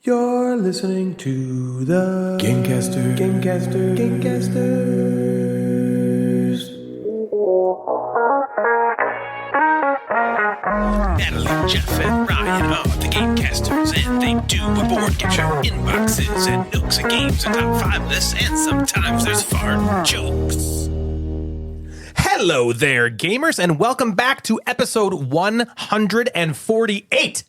You're listening to the Gamecasters. Natalie, Jeff, and Ryan are the Gamecasters, and they do a board game show, inboxes, and nooks and games, and top 5 lists, and sometimes there's fart jokes. Hello there, gamers, and welcome back to episode 148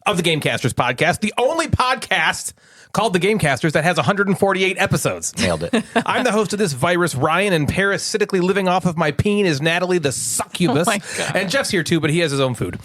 of the Gamecasters podcast, the only podcast called the Gamecasters that has 148 episodes. Nailed it. I'm the host of this virus, Ryan, and parasitically living off of my peen is Natalie the succubus. Oh my God. And Jeff's here too, but he has his own food.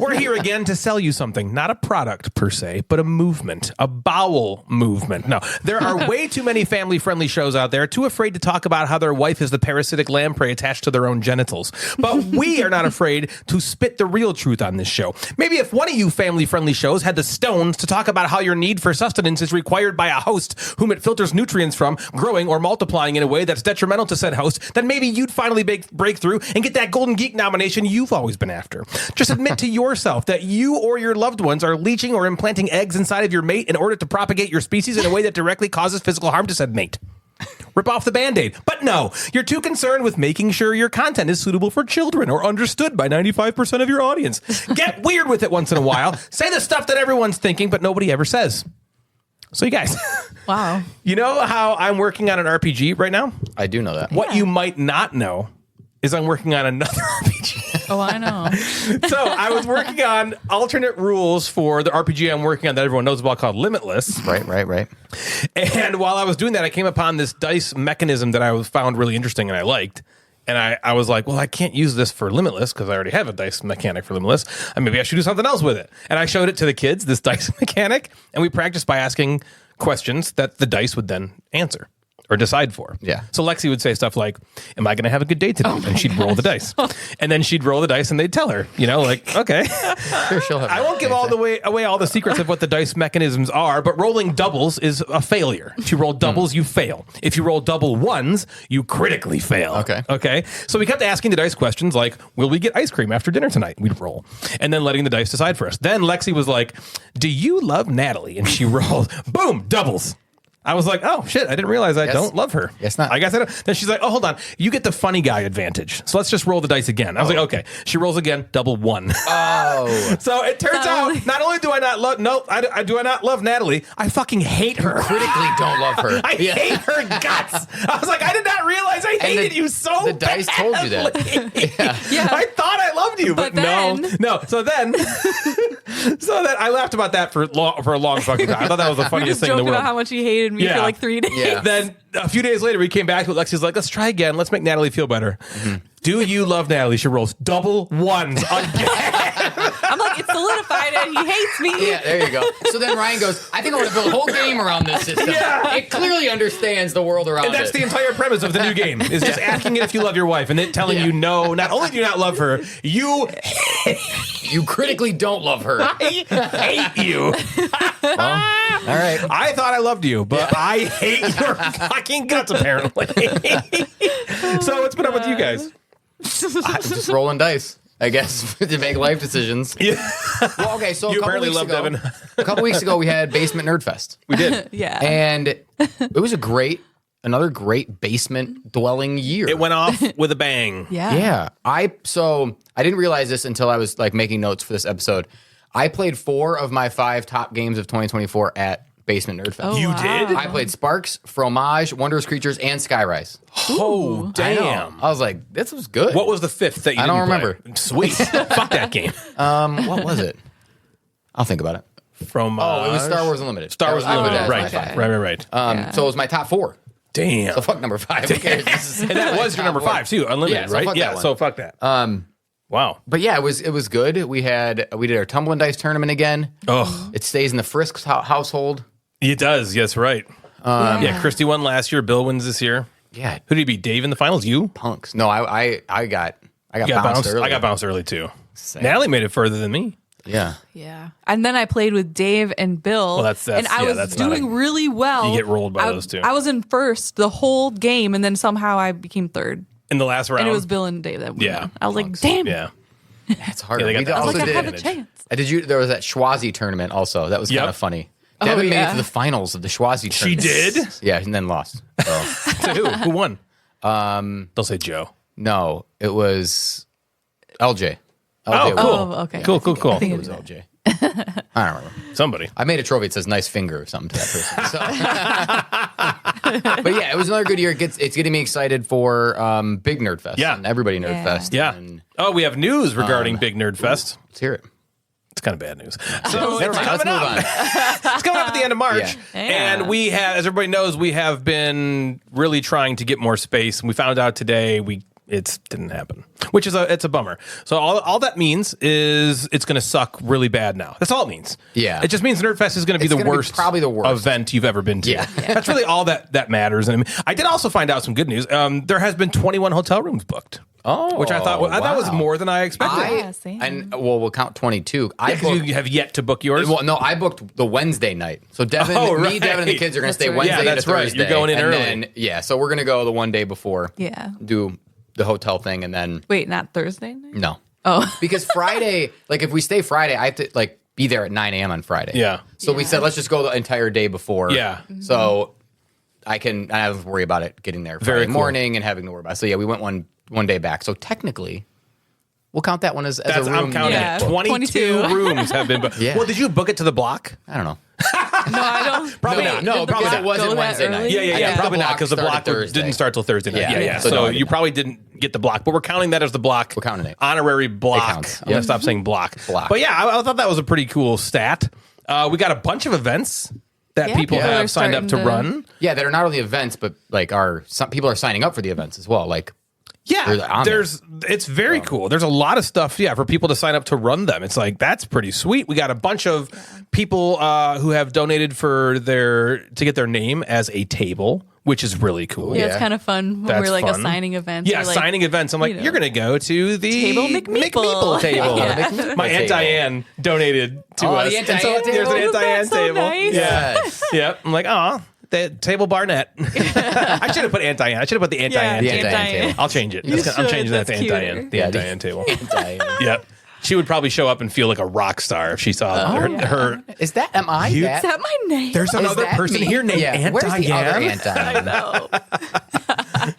We're here again to sell you something, not a product per se, but a movement, a bowel movement. No, there are way too many family-friendly shows out there, too afraid to talk about how their wife is the parasitic lamprey attached to their own genitals. But we are not afraid to spit the real truth on this show. Maybe if one of you family-friendly shows had the stones to talk about how your need for sustenance is required by a host whom it filters nutrients from, growing or multiplying in a way that's detrimental to said host, then maybe you'd finally break through and get that Golden Geek nomination you've always been after. Just admit to yourself that you or your loved ones are leeching or implanting eggs inside of your mate in order to propagate your species in a way that directly causes physical harm to said mate. Rip off the Band-Aid. But no, you're too concerned with making sure your content is suitable for children or understood by 95% of your audience. Get weird with it once in a while. Say the stuff that everyone's thinking, but nobody ever says. So you guys, Wow. You know how I'm working on an RPG right now? I do know that. What you might not know is I'm working on another RPG. Oh, I know. So I was working on alternate rules for the RPG I'm working on that everyone knows about called Limitless. Right. And while I was doing that, I came upon this dice mechanism that I found really interesting and I liked. And I was like, well, I can't use this for Limitless because I already have a dice mechanic for Limitless. And maybe I should do something else with it. And I showed it to the kids, this dice mechanic, and we practiced by asking questions that the dice would then answer or decide for. Yeah. So Lexi would say stuff like, am I going to have a good day today? And she'd roll the dice. And then she'd roll the dice and they'd tell her, like, okay. Sure, she'll have I won't give away all the secrets of what the dice mechanisms are, but rolling doubles is a failure. If you roll doubles, you fail. If you roll double ones, you critically fail. Okay. So we kept asking the dice questions like, will we get ice cream after dinner tonight? We'd roll. And then letting the dice decide for us. Then Lexi was like, do you love Natalie? And she rolled, boom, doubles. I was like, oh, shit, I didn't realize I don't love her. Yes, not. I guess I don't. Then she's like, oh, hold on. You get the funny guy advantage. So let's just roll the dice again. I was like, okay. She rolls again, double one. Oh. So it turns out, not only do I not love, do I not love Natalie, I fucking hate her. Critically don't love her. I hate her guts. I was like, I did not realize I hated you so The dice told you that. Yeah. I thought I loved you, but no. So then I laughed about that for a long fucking time. I thought that was the funniest thing in the Joking world. about how much he hated me for like 3 days. Yeah. Then a few days later, we came back with Lexi's like, let's try again. Let's make Natalie feel better. Mm-hmm. Do you love Natalie? She rolls double ones again. I'm like, it's solidified and he hates me. Yeah, there you go. So then Ryan goes, I think I want to build a whole game around this system. Yeah. It clearly understands the world around it. And that's the entire premise of the new game, is just asking it if you love your wife and it telling you no, not only do you not love her, you critically don't love her. I hate you. Well, all right. I thought I loved you, but I hate your fucking guts, apparently. So what's been up with you guys? Just rolling dice, I guess, to make life decisions. Yeah. Well, okay, so You apparently love Devin. A couple weeks ago, we had Basement Nerd Fest. We did. Yeah. And it was another great basement dwelling year. It went off with a bang. Yeah. I didn't realize this until I was like making notes for this episode. I played 4 of my 5 top games of 2024 at Basement Nerd Fest. Oh, You wow. did? I played Sparks, Fromage, Wondrous Creatures, and Skyrise. Oh, damn. I was like, this was good. What was the 5th that you I didn't don't play? remember. Sweet. Fuck that game. What was it? I'll think about it. From It was Star Wars Unlimited. Star Wars I would Unlimited. add Right. my Right. five. So it was my top 4. Damn. So fuck number 5. Who cares? And that was your number 5 too, Unlimited, Yeah, so right? fuck that one. So fuck that. Wow. But yeah, it was good. We did our Tumbling Dice tournament again. Oh, It stays in the Frisk household. it does. Yes, right. Yeah, Christy won last year. Bill wins this year. Yeah, Who did he beat? Dave in the finals? You? punks. No, I got You got bounced early. I got bounced early too. Same. Natalie made it further than me. Yeah. Yeah. And then I played with Dave and Bill. Well, that's and I yeah, was that's not doing really well. You get rolled by those two. I was in first the whole game, and then somehow I became third. In the last round. And it was Bill and Dave that won. Yeah. I was like, damn. Yeah. It's hard. Yeah, they got We that. I was also like, I did. have a chance. There was that Schwazi tournament also. That was kind Yep. of funny. Devin made it yeah. to the finals of the Schwazi She tournament. did? Yeah, and then lost. So, To who? Who won? Don't say Joe. no, it was LJ. Oh, LJ cool. won. Oh, okay. Cool, cool, cool. I think it was LJ. I don't remember. Somebody. I made a trophy that says "nice finger" or something to that person. So. But yeah, it was another good year. It's getting me excited for Big Nerd Fest. Yeah. And Everybody Nerd Yeah. Fest. Yeah. And Oh, we have news regarding Big Nerd Fest. let's hear it. It's kind of bad news. So Never it's mind. Let's coming move up. on. It's coming up at the end of March. Yeah. And we have, as everybody knows, we have been really trying to get more space. And we found out today it didn't happen, which is it's a bummer. So all that means is it's going to suck really bad now. That's all it means. Yeah. It just means Nerdfest is going to be It's the gonna be worst, probably the worst event you've ever been to. Yeah. That's really all that matters. And I did also find out some good news. There has been 21 hotel rooms booked. Oh, Which I thought was wow. more than I expected. Yeah, same. We'll count 22. Because you have yet to book yours. Well, no, I booked the Wednesday night. So Devin, Oh, me, right. Devin, and the kids are going to stay That's right. Wednesday Yeah, that's to right. Thursday. You're going in and early. Then, yeah, so we're going to go the one day before. Yeah. Do the hotel thing, and then Wait, not Thursday night? no. Oh. Because Friday, like if we stay Friday, I have to like be there at 9 a.m. on Friday. Yeah. So we said let's just go the entire day before. Yeah. So I don't have to worry about it getting there Very Friday cool. morning and having to worry about it. So yeah, we went one day back. So technically, we'll count that one as a room. I'm counting Yeah. it. 22 rooms have been booked. Yeah. Well, did you book it to the block? I don't know. No, I don't. Probably Wait, not. did No, the because block it wasn't go that Wednesday night. early? Yeah, I think probably the not, block because the block started Thursday. didn't start till Thursday night. Yeah. Yeah. So So no you idea. probably didn't get the block, but we're counting that as the block. We're counting it. Honorary block. counts. I'm going Yep. to stop saying block. Block. But yeah, I thought that was a pretty cool stat. We got a bunch of events that Yeah, people people are have signed up to starting to- run. Yeah, that are not only events, but like some people are signing up for the events as well. Like They're Yeah, on it's very cool. There's a lot of stuff, for people to sign up to run them. It's like, that's pretty sweet. We got a bunch of people who have donated to get their name as a table, which is really cool. Yeah, it's kind of fun when That's we're like fun. assigning events. Yeah, We're like, signing events. I'm like, you know, you're going to go to the Table McMeeple. table. Yeah. My Aunt Diane donated to Oh, us. the Aunt And Diane there's an table? Aunt Diane That's so table. nice. Yeah. Yes. Yep. I'm like, the table Barnett. I should have put Aunt Diane. I should have put the Aunt Yeah, Diane The table. Aunt Diane table. I'll change it. You I'm changing should. that to That's Aunt Diane. cuter. The Aunt Diane table. Diane. Yep. She would probably show up and feel like a rock star if she saw her. Is that am I You- that? Is that my name? There's Is another that person me? here named Yeah. Aunt Where's the other Diane. Aunt Diane? No.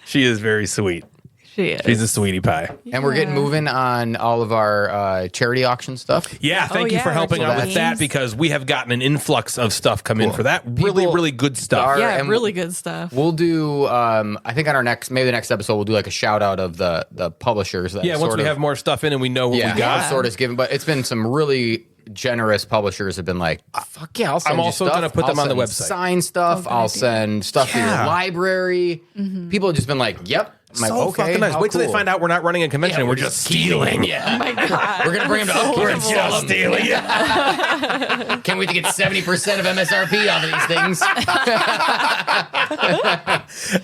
She is very sweet. She is. She's a sweetie pie. And we're getting Yeah. moving on all of our charity auction stuff. Yeah, thank you yeah, for helping Rachel out with that Gaines. because we have gotten an influx of stuff come in for that. Really, People really good stuff. are- Yeah, and really good stuff. We'll do. I think on our maybe the next episode, we'll do like a shout out of the publishers. That Yeah, once sort we of- have more stuff in and we know what yeah, we got. sort of given. But it's been some really generous publishers have been like, fuck yeah, I'll send I'm you also stuff. gonna put them I'll on the send website. Sign stuff. good I'll idea. send stuff to Yeah. your library. People have just been like, yep. I'm like, So okay, fucking nice. how Wait till they cool. find out we're not running a convention and we're we're just stealing. Yeah. Oh my God. We're gonna bring them to Upkeep and sell them. stealing. Can't wait to get 70% of MSRP off of these things.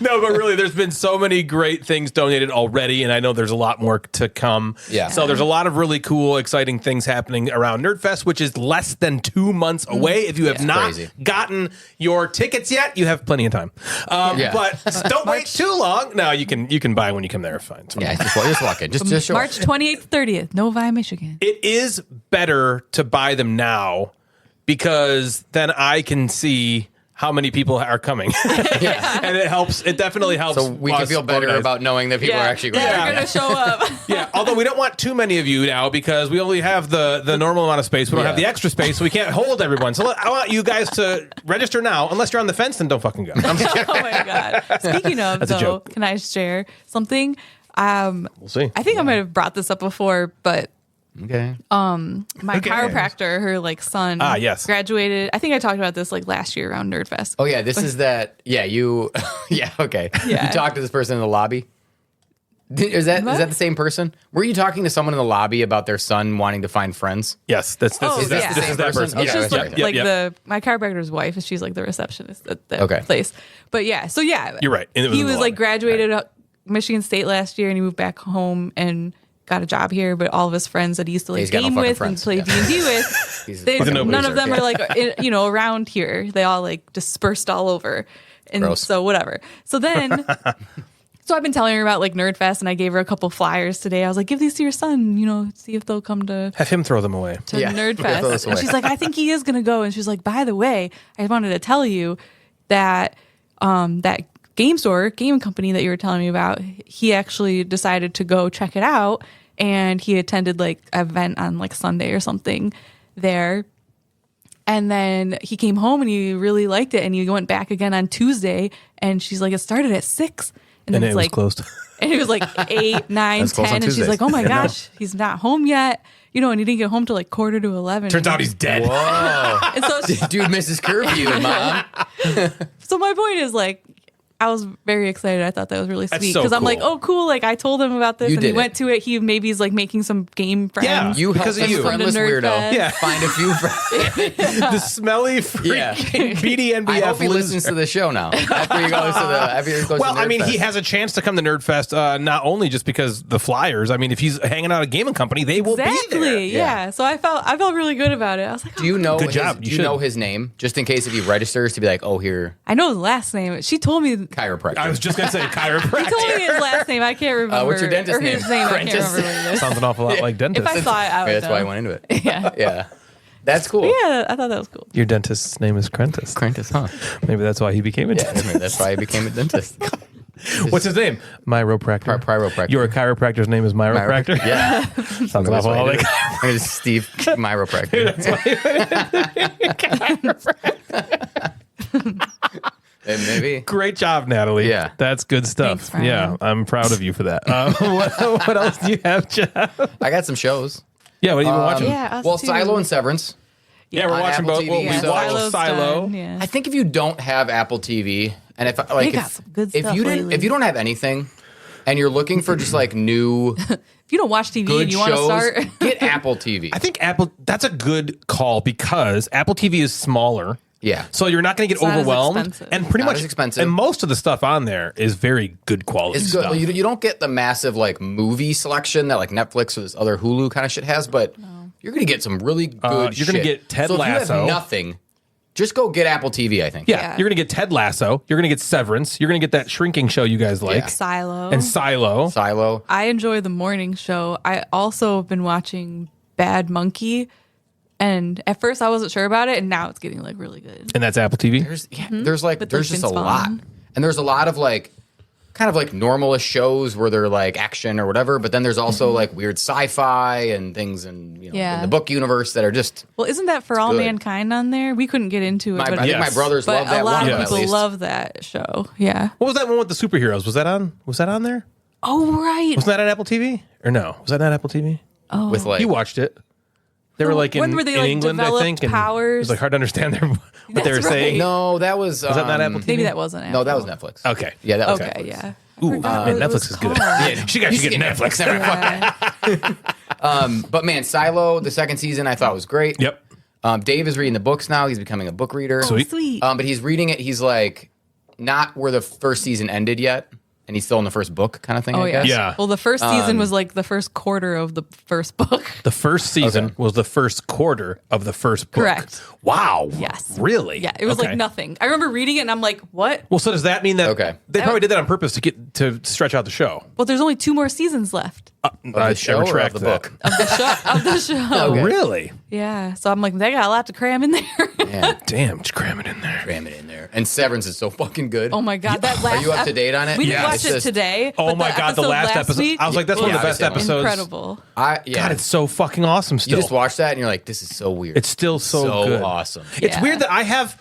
No, but really, there's been so many great things donated already, and I know there's a lot more to come. Yeah. So there's a lot of really cool, exciting things happening around Nerdfest, which is less than 2 months away. If you have not crazy. gotten your tickets yet, you have plenty of time. Yeah. But don't wait too long. No, you can buy when you come there. Fine. It's fine. Yeah, just walk in. Just show March 28th, 30th, Novi, Michigan. It is better to buy them now because then I can see how many people are coming. And it helps. It definitely helps. So we can us feel better organize. about knowing that people are actually going. They're going to show up. Yeah, although we don't want too many of you now because we only have the normal amount of space. We don't have the extra space, so we can't hold everyone. So I want you guys to register now. Unless you're on the fence, then don't fucking go. I'm just kidding. Oh my God. Speaking of, That's a though, joke. can I share something? We'll see. I think I might have brought this up before, but Okay. my cares? chiropractor, her son, yes. graduated. I think I talked about this last year around Nerdfest. Oh yeah, this is that. Yeah, you. Yeah, okay. Yeah. You talked to this person in the lobby. Is that What? the same person? Were you talking to someone in the lobby about their son wanting to find friends? Yes, this Oh, is yeah. this is that person. It's Okay, just sorry. like, Yep, like yep. my chiropractor's wife, and she's like the receptionist at that Okay. place. But yeah, so yeah, You're right. It was He in the was like lobby. graduated at Michigan State last year, and he moved back home and got a job here. But all of his friends that he used to like He's got no game fucking with friends. and play Yeah. D&D with, He's a they, fucking none of loser. them Yeah. are like around here. They all like dispersed all over, and Gross. so whatever. So then. So I've been telling her about like Nerdfest, and I gave her a couple flyers today. I was like, give these to your son, see if they'll come to Have him throw them away. Nerdfest. throw this And away. she's like, I think he is going to go. And she's like, by the way, I wanted to tell you that that game company that you were telling me about, he actually decided to go check it out, and he attended like an event on like Sunday or something there. And then he came home and he really liked it, and he went back again on Tuesday, and she's like, it started at 6. And then it it's was like closed. and it was like 8, 9, That's close 10, on and she's Tuesdays. like, oh my Yeah, no. gosh, he's not home yet. And he didn't get home till like 10:45. Turns out he's dead. Whoa. And so, Dude misses curfew, Mom. so my point is like, I was very excited. I thought that was really That's sweet so because I'm like, cool. oh, cool. Like I told him about this, You and he did went it. to it. He maybe is like making some game friends. Yeah. You Because helped of this you. friendless From the weirdo Nerdfest. Yeah. find a few friends. The smelly freaking BDNBF I hope he loser. listens to the show now. After he goes to Well, I mean, Nerdfest. he has a chance to come to Nerdfest, not only just because the flyers. I mean, if he's hanging out at Gaming Company, they will be there. Exactly. Yeah. So I felt really good about it. I was like, Do you know Good his, job. Do You you know should. his name? Just in case if he registers to be like, oh, here, I know his last name. She told me. chiropractor. I was just going to say He told chiropractor. me his last name. I can't remember. what's your dentist or his name? I can't Prentice. remember what it is. Sounds an awful lot like dentist. If I saw it, I would That's why I know. went into it. Yeah. Yeah. That's cool. Yeah, I thought that was cool. Your dentist's name is Crentis. Prentice, huh? Maybe that's why he became a Yeah, dentist. that's why I became a dentist. What's his name? Myropractor. Chiropractor. Your chiropractor's name is Myropractor? Yeah. Sounds an awful lot like It's Steve Chiropractor. And maybe. Great job, Natalie. Yeah. That's good stuff. Thanks, Brian. Yeah, I'm proud of you for that. What else do you have, Jeff? I got some shows. Yeah, what have you been watching? Yeah, us Well, too. Silo and Severance. Yeah, we're on watching Apple both. TV. Well, we Yeah, watched Silo's Silo. done, yeah. I think if you don't have Apple TV, and if like They got some good stuff lately. if you don't have anything, and you're looking for just like new If you don't watch TV good and you want to shows, start, get Apple TV. I think Apple, that's a good call because Apple TV is smaller. Yeah. So you're not going to get It's not as overwhelmed. expensive. And pretty Not much as expensive. And most of the stuff on there is very good quality It's good. stuff. You don't get the massive like movie selection that like Netflix or this other Hulu kind of shit has, but you're gonna get some really good. You're gonna shit. get Ted so If you Lasso. have nothing, just go get Apple TV. I think. Yeah, Yeah. you're going to get Ted Lasso. You're going to get Severance. You're going to get that shrinking show you guys like. Yeah. Silo. And Silo. Silo. I enjoy the morning show. I also have been watching Bad Monkey, and at first I wasn't sure about it, and now it's getting like really good. And that's Apple TV. There's like With, there's like, just a Vince lot, Vaughn. and there's a lot of like kind of like normalish shows where they're like action or whatever, but then there's also like weird sci-fi and things and in Yeah. the book universe that are just. Well, isn't that For All good. Mankind on there? We couldn't get into it, I but, think my Yes. brothers but love that a lot one of at people least. love that show. Yeah. What was that one with the superheroes? Was that on? Was that on there? Oh right. Wasn't that on Apple TV? Or no? Was that not Apple TV? with like You watched it. They were like in, When were they, in like, England, I developed think. And it powers? was like hard to understand what they were That's saying. right. no, that was Was that not Apple TV? Maybe that wasn't. Apple. No, that was Netflix. Okay. Yeah, that was Okay. Netflix. Yeah. I Ooh, forgot man, what it Netflix was is good. called. Yeah, she got you get Netflix. Yeah. But man, Silo, the second season, I thought was great. Yep. Dave is reading the books now. He's becoming a book reader. Sweet. Sweet. But he's reading it. He's like not where the first season ended yet, and he's still in the first book kind of thing. Oh I yeah. guess. Yeah. Well, the first season was like the first quarter of the first book. The first season Okay. was the first quarter of the first book. Correct. Wow. Yes. Really? Yeah. It was Okay. like nothing. I remember reading it and I'm like, what? Well, so does that mean that Okay. they probably did that on purpose to stretch out the show? Well, there's only 2 more seasons left I the show or of retract the that. book? of the show. Oh, Okay. really? Yeah. So I'm like, they got a lot to cram in there. Yeah, Damn, just cram it in there. cram it in there. And Severance is so fucking good. Oh my god, that last. Are you up to date on it? We didn't Yes. watch It's it just- today. Oh but my god, the last episode. week I was like, that's one of the Yeah, best I was episodes. incredible. Yeah. God, it's so fucking awesome still. You just watch that and you're like, this is so weird. It's still so good. awesome. It's Yeah. weird that I have.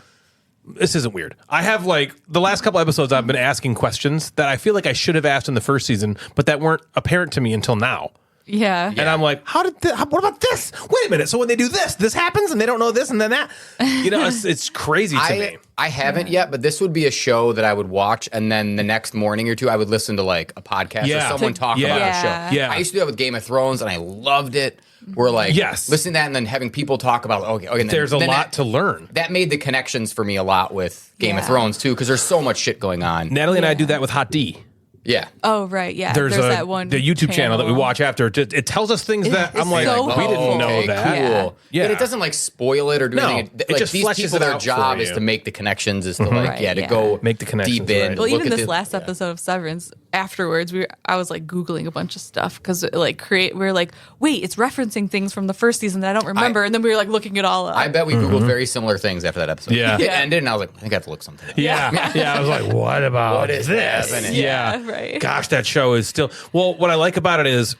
This isn't weird. I have like the last couple episodes I've been asking questions that I feel like I should have asked in the first season, but that weren't apparent to me until now. Yeah. And I'm like, what about this? Wait a minute. So when they do this happens and they don't know this and then that. You know, it's crazy to me. I haven't yet, but this would be a show that I would watch, and then the next morning or two, I would listen to like a podcast Yeah. or someone talk Yeah. about the Yeah. show. Yeah. I used to do that with Game of Thrones, and I loved it. We're like, Yes. listening to that, and then having people talk about, okay, and then, There's a then lot to learn. That made the connections for me a lot with Game of Yeah. Thrones too, because there's so much shit going on. Natalie and I Yeah. do that with Hot D. Yeah. Oh right. Yeah. There's that one. the YouTube channel that we watch after. It tells us things that I'm like, so we didn't know okay, that. Cool. Yeah. But it doesn't like spoil it or do No, anything. it like just these fleshes people, it their out job for is you. to make the connections, is to like, Right, to yeah. go Make the connections, deep in. right. Well, look even at this the- last episode of Severance, afterwards, I was like Googling a bunch of stuff because we're like, wait, it's referencing things from the first season that I don't remember. And then we were like looking it all up. I bet we Googled very similar things after that episode. Yeah. It ended, and I was like, I think I have to look something up. Yeah. I was like, what about What is this? happening? Yeah. Right. Gosh, that show is still. Well, what I like about it is,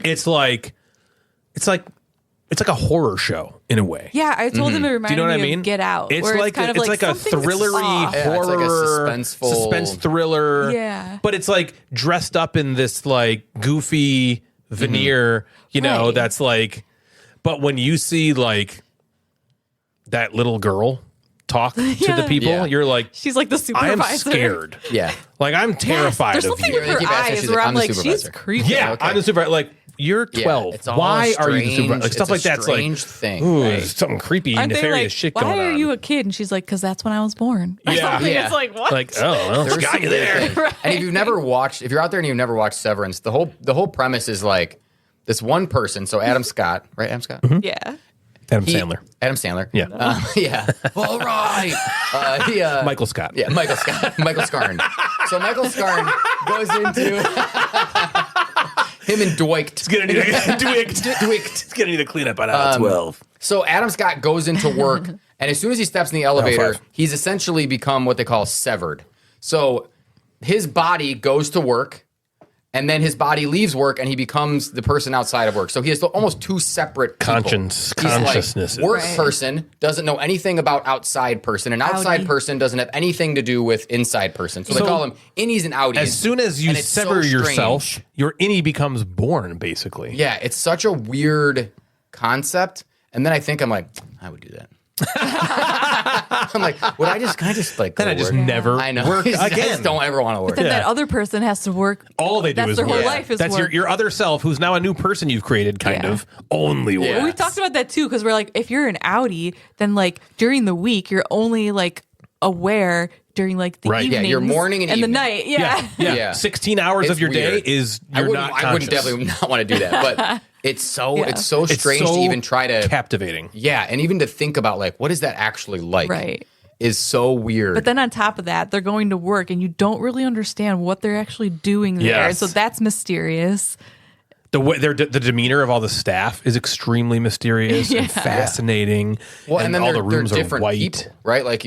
it's like a horror show in a way. Yeah, I told him it reminded Do you know what me I mean? of Get Out. It's where like kind of it's like a something's thrillery off. Yeah, it's like a horror suspenseful- suspense thriller. Yeah. But it's like dressed up in this like goofy veneer, you know, Right. that's like. But when you see like that little girl talk to the people, Yeah. you're like, She's like the I supervisor. am scared. Yeah. Like I'm Yes, terrified there's of something you. with They her keep asking, eyes she's where like, I'm I'm the like, she's supervisor. creepy. Yeah, Okay. I'm the supervisor. Like you're 12. It's all Why are you the strange. supervisor? Like stuff It's like a that's like strange thing, ooh, right? something creepy, Aren't they nefarious like, shit why going are on. you a kid? And she's like, because that's when I was born. Or Yeah. something. Yeah. It's like, what? Like, oh, well, There's got some you weird there. things. And if you've never watched, if you're out there and you've never watched Severance, the whole premise is like this one person. So Adam Scott, right? Adam Scott. yeah. Adam He- Sandler. Adam Sandler. Yeah. Yeah. All right. Michael Scott. Yeah, Michael Scott. Michael Scarn. So Michael Scarn goes into him and Dwight. It's gonna need It's gonna need a cleanup on aisle 12. So Adam Scott goes into work, and as soon as he steps in the elevator, five. he's essentially become what they call severed. So his body goes to work, and then his body leaves work, and he becomes the person outside of work. So he has almost two separate people. He's consciousness. like, work Right. person doesn't know anything about outside person, and outside Outie. person doesn't have anything to do with inside person. So they call him innies and outies. As soon as you and it's so sever yourself, strange. your innie becomes born, basically. Yeah, it's such a weird concept. And then I'm like, I would do that. I'm like, can I just like go Then I to just work? never I know. work I again. just don't ever want to work. Then that other person has to work. All they do That's is their whole work. life is That's work. your other self, who's now a new person you've created, kind Yeah. of. Only work. Yeah. We've talked about that too, because we're like, if you're an outie, then like during the week, you're only like aware during like the Right. Yeah, evenings your morning and the evening. night. Yeah. Yeah. 16 hours It's of your weird. day is I you're wouldn't, not I wouldn't conscious. definitely not want to do that. But it's so Yeah. it's so It's strange so to even try to captivating. Yeah, and even to think about like what is that actually like? Right. Is so weird. But then on top of that, they're going to work and you don't really understand what they're actually doing there. Yes. So that's mysterious. The way the demeanor of all the staff is extremely mysterious and fascinating. Well, and then all they're, the rooms they're are different white. people, right? Like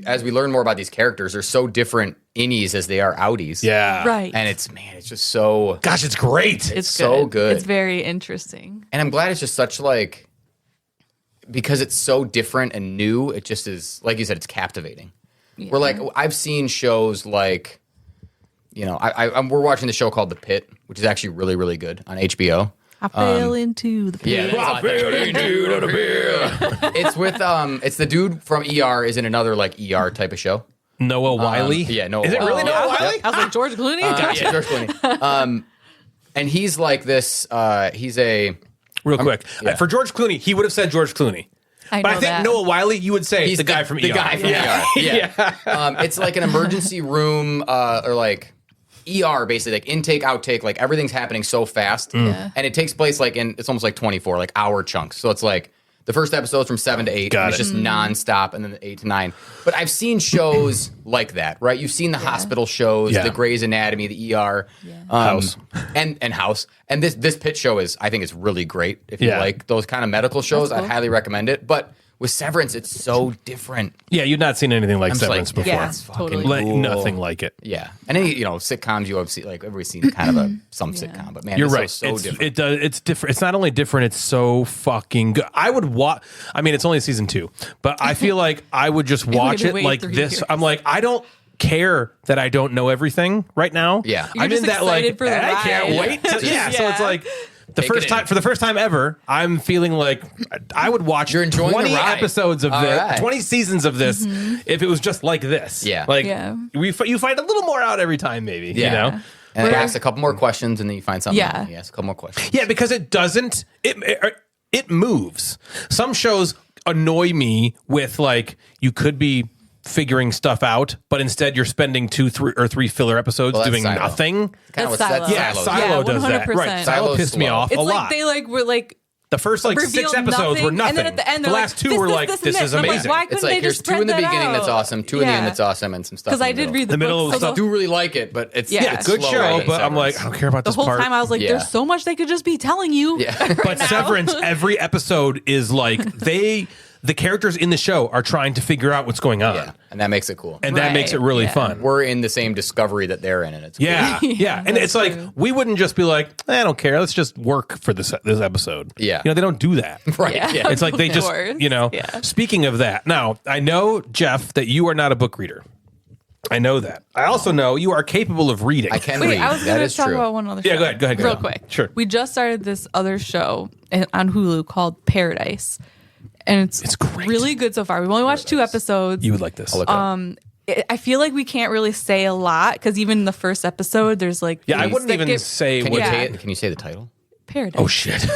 as we learn more about these characters, they're so different innies as they are outies. Yeah. Right. And it's it's just so. Gosh, it's great. It's so good. It's very interesting. And I'm glad it's just such like because it's so different and new. It just is like you said, it's captivating. Yeah. We're like I've seen shows like, you know, we're watching the show called The Pit, which is actually really really good on HBO. I fell into the pit. Yeah, that's it's with it's the dude from ER is in another like ER type of show. Noah Wiley. Yeah, Noah Is it really Wiley. Noah Yeah. Wiley? I was like, George Clooney? Yeah, George Clooney. And he's like this. He's a Real quick. yeah. For George Clooney, he would have said George Clooney. I But I know think that. Noah Wiley, you would say he's the guy from ER. The guy from ER. Yeah. It's like an emergency room or like ER basically, like intake, outtake, like everything's happening so fast. Yeah. And it takes place like it's almost like 24, like hour chunks. So it's like the first episode's from 7 to 8. Got and it's it. just nonstop, and then the 8 to 9. But I've seen shows like that, right? You've seen the hospital shows, Yeah. the Grey's Anatomy, the ER, House. and House. And this Pit show I think it's really great. If you Yeah. like those kind of medical shows, That's I'd cool. highly recommend it. But with Severance, it's so different. Yeah, you've not seen anything like I'm just Severance like, before. Yeah, it's fucking totally. Like, cool. nothing like it. Yeah, and any sitcoms you have seen, like everybody's seen kind of some sitcom, but man, You're this right. was so different. It does. It's different. It's not only different. It's so fucking good. I would watch. I mean, it's only season 2, but I feel like I would just watch to it wait like 3 this. years. I'm like, I don't care that I don't know everything right now. Yeah. You're I'm just in that like excited for the I can't ride. wait. To, yeah. So it's Yeah. like. Take it in. For the first time ever, I'm feeling like I would watch You're enjoying the 20 ride. episodes of All this, right. 20 seasons of this, if it was just like this. Yeah. Like Yeah. you find a little more out every time, maybe. Yeah. You know. And then you ask a couple more questions, and then you find something. Yeah. You ask a couple more questions. Yeah, because it doesn't. It moves. Some shows annoy me with like you could be figuring stuff out, but instead you're spending 2, 3, or 3 filler episodes Well, that's doing Silo. nothing. Kind of That's Silo. Yeah, Silo. Silo Yeah, does that. 100%. Right, Silo Silo's pissed me slow. off It's a like lot. they like were like The first like 6 revealed episodes were nothing. And then at the end, the they're last like, 2 were like, and this is I'm like, amazing. why couldn't It's they like here's just 2 in the spread that beginning out? that's awesome, 2 in the end that's awesome, and some stuff. Because I did read the middle book, of so I do really like it, but it's Yeah. it's Good slower show, than but I'm like, Severance. I don't care about the this whole part. time I was like, Yeah. there's so much they could just be telling you. Yeah. But Severance, every episode is like the characters in the show are trying to figure out what's going on. Yeah, and that makes it cool. And that makes it really yeah. fun. We're in the same discovery that they're in, and it's cool. Yeah, yeah. And it's like, we wouldn't just be like, I don't care. Let's just work for this episode. Yeah. You know, they don't do that. Right. Yeah. Yeah. It's like they Of just, course. you know, Yeah. speaking of that. Now, I know, Jeff, that you are not a book reader. I know that. I also know you are capable of reading. I can Wait, read. I was That going to is talk true. about one other show. Yeah, go ahead. Real quick. Sure. We just started this other show on Hulu called Paradise. And it's great. really good so far. We've only watched 2 episodes. You would like this. I feel like we can't really say a lot because even in the first episode, there's like Yeah, I things wouldn't that even get- say Can what. you, Yeah. say it? Can you say the title? Paradise. Oh, shit.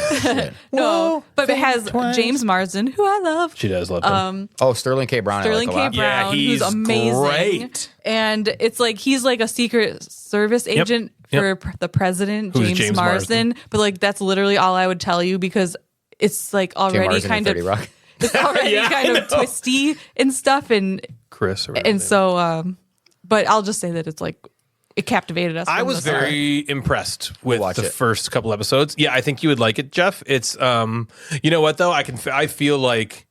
No, but it has James Marsden, who I love. She does love him. Oh, Sterling K. Brown. Sterling I K. like a lot. Yeah, Brown, he's who's amazing. great. And it's like he's like a Secret Service agent for the president, Who's James, James Marsden. Marsden. But like that's literally all I would tell you because it's like Jay already Marsden kind in of 30 Rock. it's already Yeah, I kind of know. twisty and stuff Chris. Or and so but I'll just say that it's like it captivated us. I from was the start. very impressed with Watch the it. first couple episodes. Yeah, I think you would like it, Jeff. It's you know what though? I feel like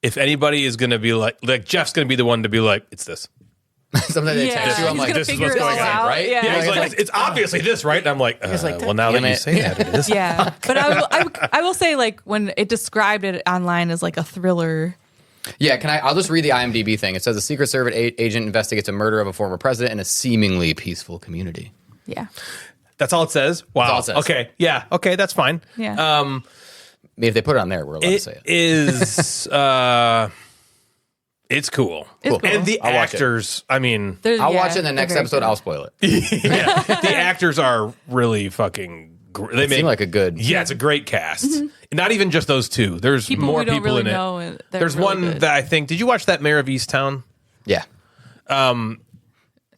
if anybody is going to be like Jeff's going to be the one to be like, it's this. Sometimes they Yeah, text you. I'm he's like, gonna this is figure what's it all going on, out. right? Yeah, Yeah, he's It's like, it's obviously this, right? And I'm like, like, well, now that damn you it. say that, it is. Yeah, but I will say like when it described it online as like a thriller. Yeah, I'll just read the IMDb thing. It says a Secret Service agent investigates a murder of a former president in a seemingly peaceful community. Yeah, That's all it says. Wow. all it says. Okay. Yeah. Okay. That's fine. yeah. I mean, if they put it on there, we're allowed to say It it. is. It's cool. It's cool. And the I'll watch it. actors. I mean, I'll watch it in the next episode. I'll spoil it. yeah, the actors are really fucking. They Seem like a good. Yeah, it's a great cast. Not even just those 2. There's People more we don't people really in it. know. And they're There's really one good. that I think. Did you watch that Mayor of Easttown? Yeah. I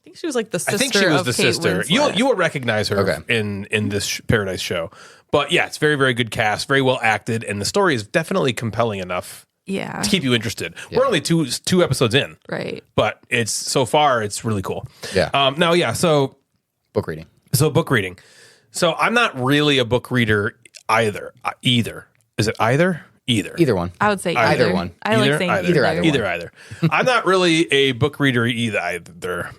think she was like the sister. I think she was of the Kate sister. Winslet. You will recognize her Okay. in this Paradise show. But yeah, it's very, very good cast, very well acted, and the story is definitely compelling enough Yeah. to keep you interested. We're only two episodes in, Right. but it's so far it's really cool. Yeah. Now, yeah. So Book reading. book reading. So I'm not really a book reader either. Either is it either? Either one. I would say Either either one. I like saying either, either. either. I'm not really a book reader either.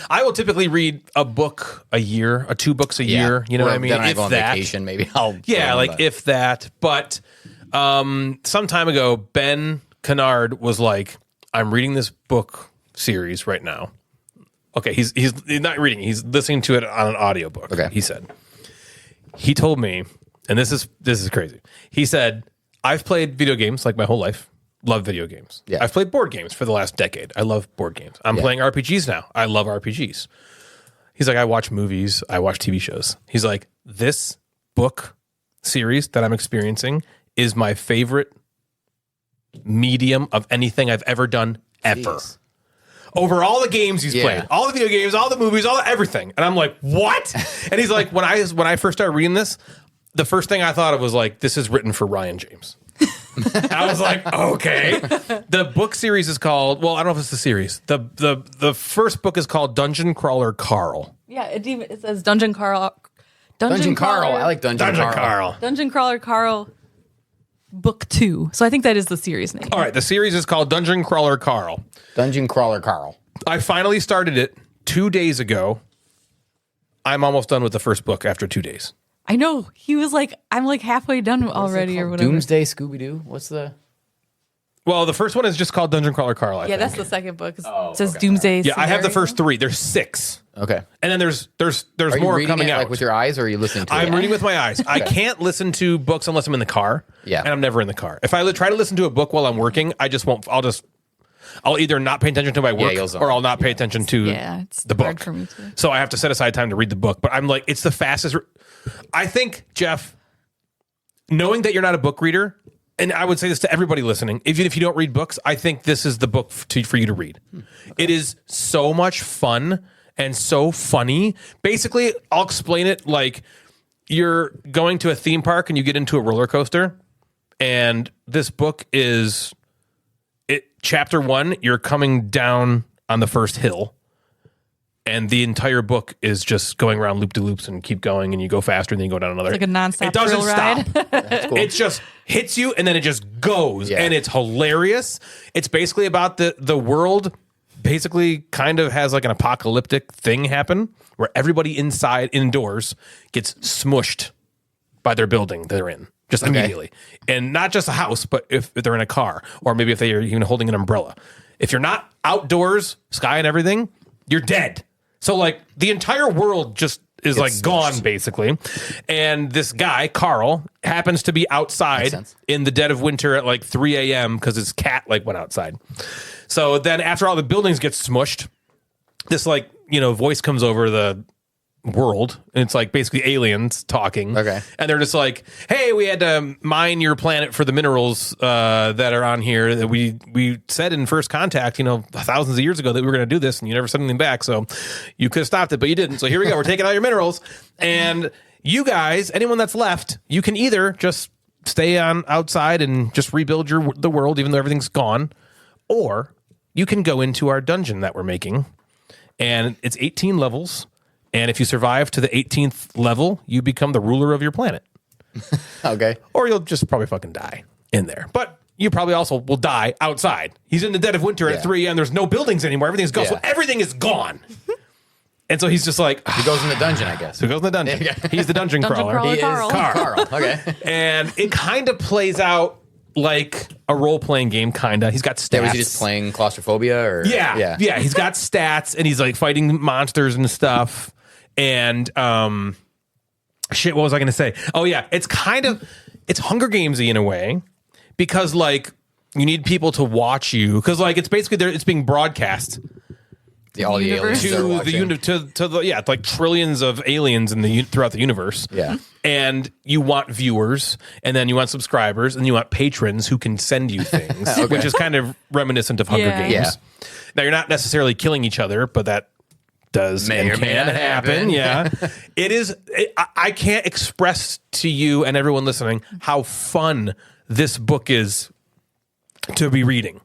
I will typically read a book a year, 2 books a year. You know what I mean? Then I If go on that. vacation, maybe I'll. Yeah, like but- if that. But some time ago, Ben Kennard was like, "I'm reading this book series right now." Okay, he's not reading; he's listening to it on an audiobook. Okay. He said he told me, and this is crazy. He said, "I've played video games like my whole life. Love video games. Yeah. I've played board games for the last decade. I love board games. I'm playing RPGs now. I love RPGs." He's like, I watch movies, I watch TV shows. He's like, this book series that I'm experiencing is my favorite medium of anything I've ever done ever. Jeez. Over all the games he's Yeah. played, all the video games, all the movies, all everything. And I'm like, what? And he's like, when I first started reading this, the first thing I thought of was like, this is written for Ryan James. I was like, okay. The book series is called, well, I don't know if it's the series. The first book is called Dungeon Crawler Carl. Yeah, it says Dungeon Carl. Dungeon Carl. I like Dungeon Carl. Dungeon Crawler Carl Book 2. So I think that is the series name. All right, the series is called Dungeon Crawler Carl. Dungeon Crawler Carl. I finally started it 2 days ago. I'm almost done with the first book after 2 days. I know. He was like, I'm like halfway done already or whatever. Doomsday Scooby Doo. What's the? Well, the first one is just called Dungeon Crawler Carl. I Yeah, think. that's the second book. It says Doomsday. Yeah, I have the Scenario. first 3. There's 6, Okay. and then there's Are you more reading coming it out. like with your eyes, or are you listening to it? I'm reading with my eyes. I can't listen to books unless I'm in the car. Yeah. And I'm never in the car. If I try to listen to a book while I'm working, I just won't. I'll either not pay attention to my work you'll zone or I'll not pay attention to Yeah, it's the hard book. for me too. So I have to set aside time to read the book. But I'm like, it's the fastest. I think, Jeff, knowing that you're not a book reader, and I would say this to everybody listening, even if you don't read books, I think this is the book for you to read. It is so much fun and so funny. Basically, I'll explain it like you're going to a theme park and you get into a roller coaster, and this book is chapter 1. You're coming down on the first hill, and the entire book is just going around loop to loops and keep going, and you go faster and then you go down another. It's like a nonstop It doesn't thrill stop. ride. That's cool. It just hits you and then it just goes, Yeah. and it's hilarious. It's basically about the world. Basically, kind of has like an apocalyptic thing happen where everybody indoors gets smushed by their building they're in just immediately, and not just a house, but if they're in a car, or maybe if they are even holding an umbrella. If you're not outdoors, sky and everything, you're dead. So like the entire world just is like gone basically. And this guy, Carl, happens to be outside in the dead of winter at like 3 a.m. because his cat like went outside. So then after all the buildings get smushed, this like, voice comes over the world, and it's like basically aliens talking. Okay. And they're just like, hey, we had to mine your planet for the minerals that are on here that we said in First Contact, thousands of years ago that we were going to do this, and you never said anything back. So you could have stopped it, but you didn't. So here we go. We're taking all your minerals. And you guys, anyone that's left, you can either just stay on outside and just rebuild the world, even though everything's gone, or you can go into our dungeon that we're making. And it's 18 levels. And if you survive to the 18th level, you become the ruler of your planet. Okay. Or you'll just probably fucking die in there. But you probably also will die outside. He's in the dead of winter at 3 a.m. There's no buildings anymore. Everything's gone. Yeah. So everything is gone. And so he's just like... He goes in the dungeon, I guess. So he goes in the dungeon. He's the dungeon crawler. crawler. He is Carl. Carl. Okay. And it kind of plays out like a role-playing game, kind of. He's got stats. Yeah, was he just playing claustrophobia? Or Yeah. He's got stats, and he's like fighting monsters and stuff. And shit, what was I going to say? Oh yeah, it's Hunger Gamesy in a way, because like you need people to watch you, because like it's basically it's being broadcast All the aliens to are the watching. to the like trillions of aliens throughout the universe. Yeah. And you want viewers, and then you want subscribers, and you want patrons who can send you things, which is kind of reminiscent of Hunger Yeah. Games. Yeah. Now you're not necessarily killing each other, but that does May and or may can not happen. happen. Yeah. It is. I can't express to you and everyone listening how fun this book is to be reading.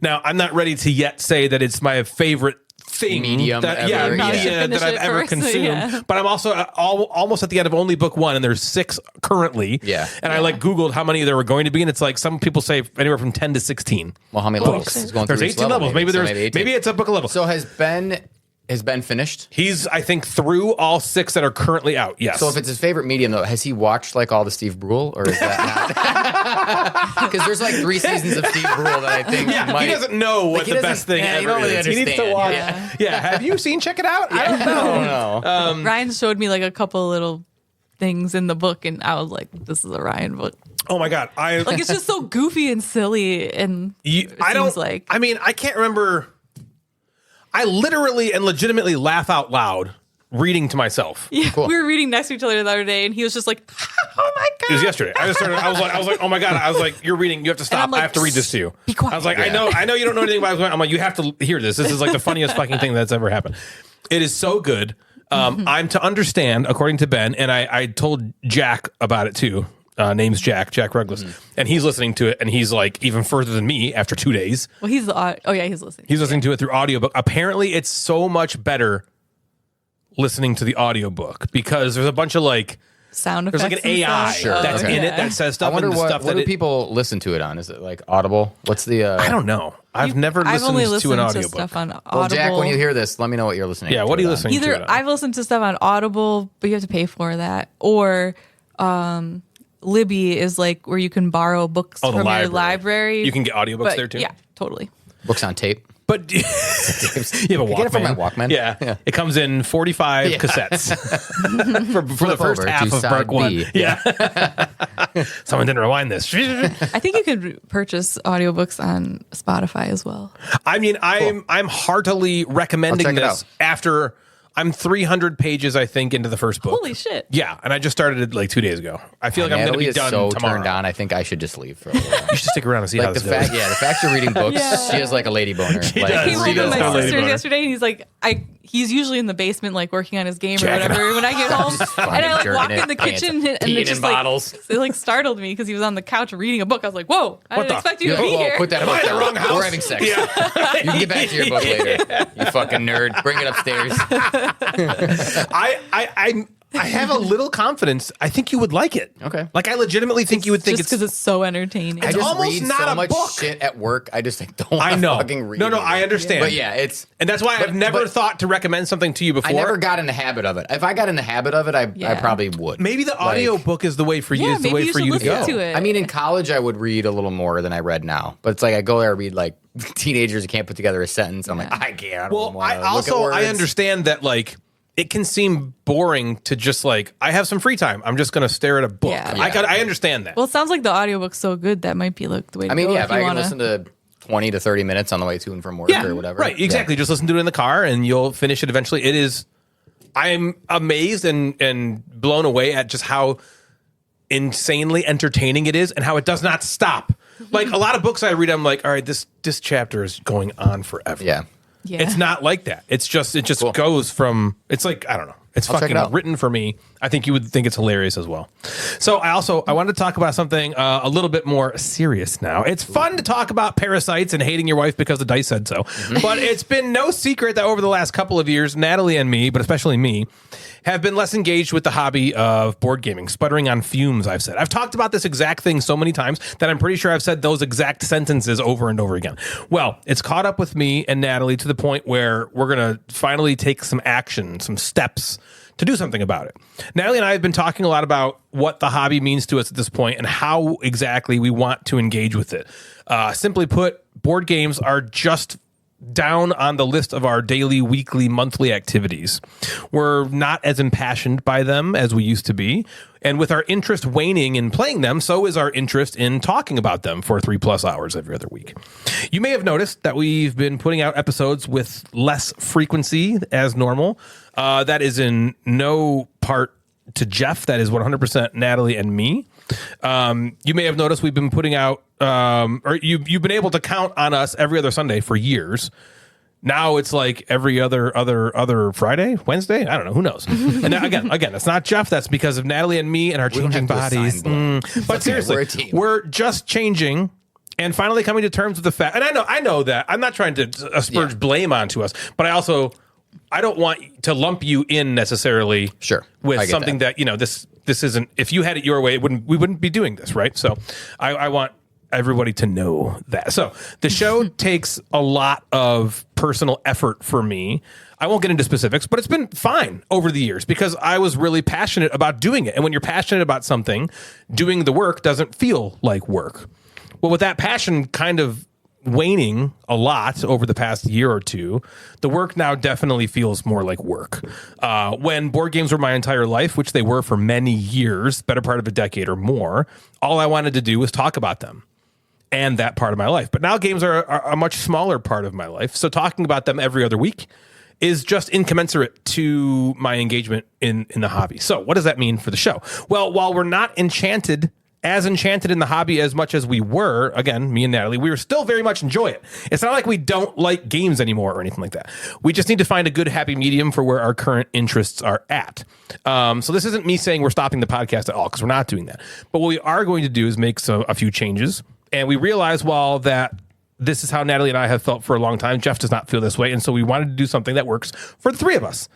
Now, I'm not ready to yet say that it's my favorite thing. Medium that, ever. yeah, You probably media should that I've finish it ever first, consumed. yeah. But I'm also almost at the end of only book 1, and there's 6 currently. Yeah. And I like Googled how many there were going to be, and it's like some people say anywhere from 10 to 16. Well, how many levels is going There's through each 18 level? levels. Maybe So there's 18. maybe it's a book a level. So has Ben finished? He's, I think, through all 6 that are currently out. Yes. So if it's his favorite medium, though, has he watched like all the Steve Brule, or is that not? Because there's like 3 seasons of Steve Brule that I think he doesn't know what he the doesn't- best thing yeah, you ever don't really is. He needs to understand. watch. Yeah. Yeah. Have you seen Check It Out? I don't I know. don't know. Ryan showed me like a couple little things in the book, and I was like, "This is a Ryan book." Oh my god! Like it's just so goofy and silly, and I don't seems like I mean, I can't remember. I literally and legitimately laugh out loud reading to myself. yeah, Cool. we were reading next to each other the other day, and he was just like, "Oh my god!" It was yesterday. I was like, oh my god! I was like, you're reading. You have to stop. I'm like, I have to read this to you. be quiet. I was like, Yeah. I know you don't know anything about it. I'm like, you have to hear this. This is like the funniest fucking thing that's ever happened. It is so good. I'm to understand, according to Ben, and I told Jack about it too. Name's Jack Rugless, and he's listening to it, and he's like even further than me after 2 days. Well, he's the oh yeah, he's listening. He's listening to it through audiobook. Apparently, it's so much better listening to the audiobook because there's a bunch of like Sound there's effects. like an and AI stuff. that's okay. in it that says I stuff wonder and what stuff do that it, people listen to it on? Is it like Audible? What's the? I don't know. I've never I've listened only to listened an to audiobook. stuff on Audible. Well, Jack, when you hear this, let me know what you're listening. Yeah, to what are you it on. listening to? Either it on? I've listened to stuff on Audible, but you have to pay for that, or Libby is like where you can borrow books Oh, the from your library. library. You can get audiobooks but, there too? Yeah, totally. Books on tape. But you have a Walkman. Get it from my Walkman. Yeah. It comes in 45 cassettes for the first over half to of side Bark 1. B. Yeah. Someone didn't rewind this. I think you could purchase audiobooks on Spotify as well. I mean, I'm heartily recommending I'll check it this out. after I'm 300 pages, I think, into the first book. Holy shit. Yeah, and I just started it like 2 days ago. I feel like I'm going to Natalie be is done so tomorrow. turned on. I think I should just leave for a while. You should stick around and see how Like the this goes. fact, the fact you're reading books, Yeah. she is like a lady boner. Like, does. Came She home does to have a my lady sister boner. yesterday, and he's like, he's usually in the basement, like working on his game or whatever. When I get home, and I like walk in the kitchen, and it just it like startled me because he was on the couch reading a book. I was like, "Whoa, I didn't expect you to be here." Put that book down. wrong house? We're having sex. You can get back to your book later. You fucking nerd. Bring it upstairs. I have a little confidence. I think you would like it. Okay. Like I legitimately think you would think just because it's so entertaining. I just almost read not so a much book. shit at work. I just don't want I to know. fucking read No, it. I understand. But yeah, it's... And that's why I've never but- thought to recommend something to you before. I never got in the habit of it. If I got in the habit of it, I probably would. Maybe the audio book is the way for you. Yeah, Is the maybe way you for should you to listen go. to it. I mean, in college, I would read a little more than I read now. But it's like I go there and read like teenagers who can't put together a sentence. I'm like, I can't. I don't Well, want I to look at also words. I understand that like it can seem boring to just like I have some free time. I'm just going to stare at a book. Yeah. I understand that. Well, it sounds like the audiobook's so good that might be like the way to I mean, go. yeah, if if I you can wanna... listen to 20 to 30 minutes on the way to and from work or whatever. Right, exactly. Yeah. Just listen to it in the car and you'll finish it eventually. It is I'm amazed and blown away at just how insanely entertaining it is and how it does not stop. Like a lot of books I read, I'm like, all right, this chapter is going on forever. Yeah. Yeah. It's not like that. It just Cool. goes from. It's like I don't know. It's I'll check fucking it out. written for me. I think you would think it's hilarious as well. So I wanted to talk about something a little bit more serious now. It's fun to talk about parasites and hating your wife because the dice said so. But it's been no secret that over the last couple of years, Natalie and me, but especially me, have been less engaged with the hobby of board gaming, sputtering on fumes, I've said. I've talked about this exact thing so many times that I'm pretty sure I've said those exact sentences over and over again. Well, it's caught up with me and Natalie to the point where we're going to finally take some action, some steps to do something about it. Natalie and I have been talking a lot about what the hobby means to us at this point and how exactly we want to engage with it. Simply put, board games are just down on the list of our daily, weekly, monthly activities. We're not as impassioned by them as we used to be. And with our interest waning in playing them, so is our interest in talking about them for 3+ hours every other week. You may have noticed that we've been putting out episodes with less frequency as normal. That is in no part to Jeff. That is 100% Natalie and me. You may have noticed we've been putting out, or you've been able to count on us every other Sunday for years. Now it's like every other Friday, Wednesday. I don't know. Who knows? And now, again, it's not Jeff. That's because of Natalie and me and our changing don't have to bodies. assign But seriously, we're a team. we're just changing and finally coming to terms with the fact. And I know that I'm not trying to asperge blame onto us, but I don't want to lump you in necessarily. Sure. I With get something that this isn't. If you had it your way, we wouldn't be doing this, right? So I want everybody to know that. So the show takes a lot of personal effort for me. I won't get into specifics, but it's been fine over the years because I was really passionate about doing it. And when you're passionate about something, doing the work doesn't feel like work. Well, with that passion kind of waning a lot over the past year or two, the work now definitely feels more like work. When board games were my entire life, which they were for many years, better part of a decade or more, all I wanted to do was talk about them and that part of my life. But now games are a much smaller part of my life. So talking about them every other week is just incommensurate to my engagement in the hobby. So what does that mean for the show? Well, while we're not enchanted in the hobby as much as we were, again, me and Natalie, we still very much enjoy it. It's not like we don't like games anymore or anything like that. We just need to find a good happy medium for where our current interests are at. So this isn't me saying we're stopping the podcast at all because we're not doing that. But what we are going to do is make a few changes. And we realize while that this is how Natalie and I have felt for a long time, Jeff does not feel this way. And so we wanted to do something that works for the three of us.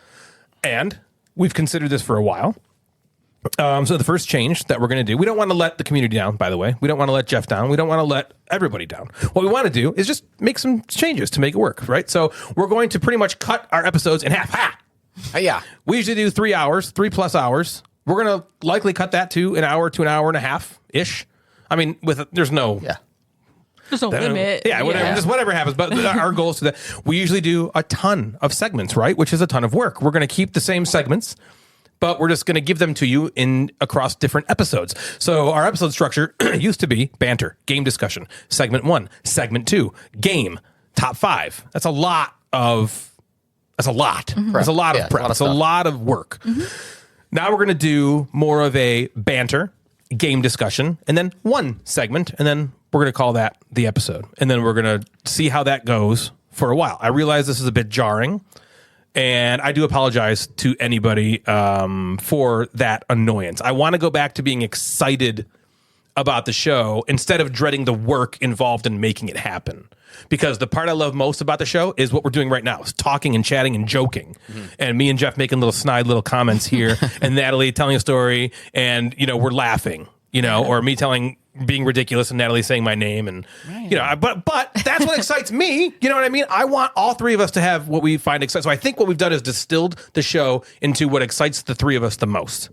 And we've considered this for a while. So the first change that we're going to do, we don't want to let the community down, by the way. We don't want to let Jeff down. We don't want to let everybody down. What we want to do is just make some changes to make it work, right? So we're going to pretty much cut our episodes in half. Yeah. We usually do 3 hours, 3+ hours. We're going to likely cut that to an hour to an hour and a half-ish. I mean, there's no... Yeah. There's no limit. Yeah, whatever, just whatever happens. But our goal is to that. We usually do a ton of segments, right? Which is a ton of work. We're going to keep the same segments, but we're just going to give them to you across different episodes. So our episode structure used to be banter, game discussion, segment 1, segment 2, game, top 5. That's a lot. That's a lot of prep. That's a lot of work. Now we're going to do more of a banter, game discussion, and then one segment, and then we're going to call that the episode. And then we're going to see how that goes for a while. I realize this is a bit jarring. And I do apologize to anybody for that annoyance. I want to go back to being excited about the show instead of dreading the work involved in making it happen. Because the part I love most about the show is what we're doing right now, is talking and chatting and joking. And me and Jeff making little snide little comments here, and Natalie telling a story, and we're laughing, or me being ridiculous and Natalie saying my name, and but that's what excites me. You know what I mean? I want all three of us to have what we find exciting. So I think what we've done is distilled the show into what excites the three of us the most.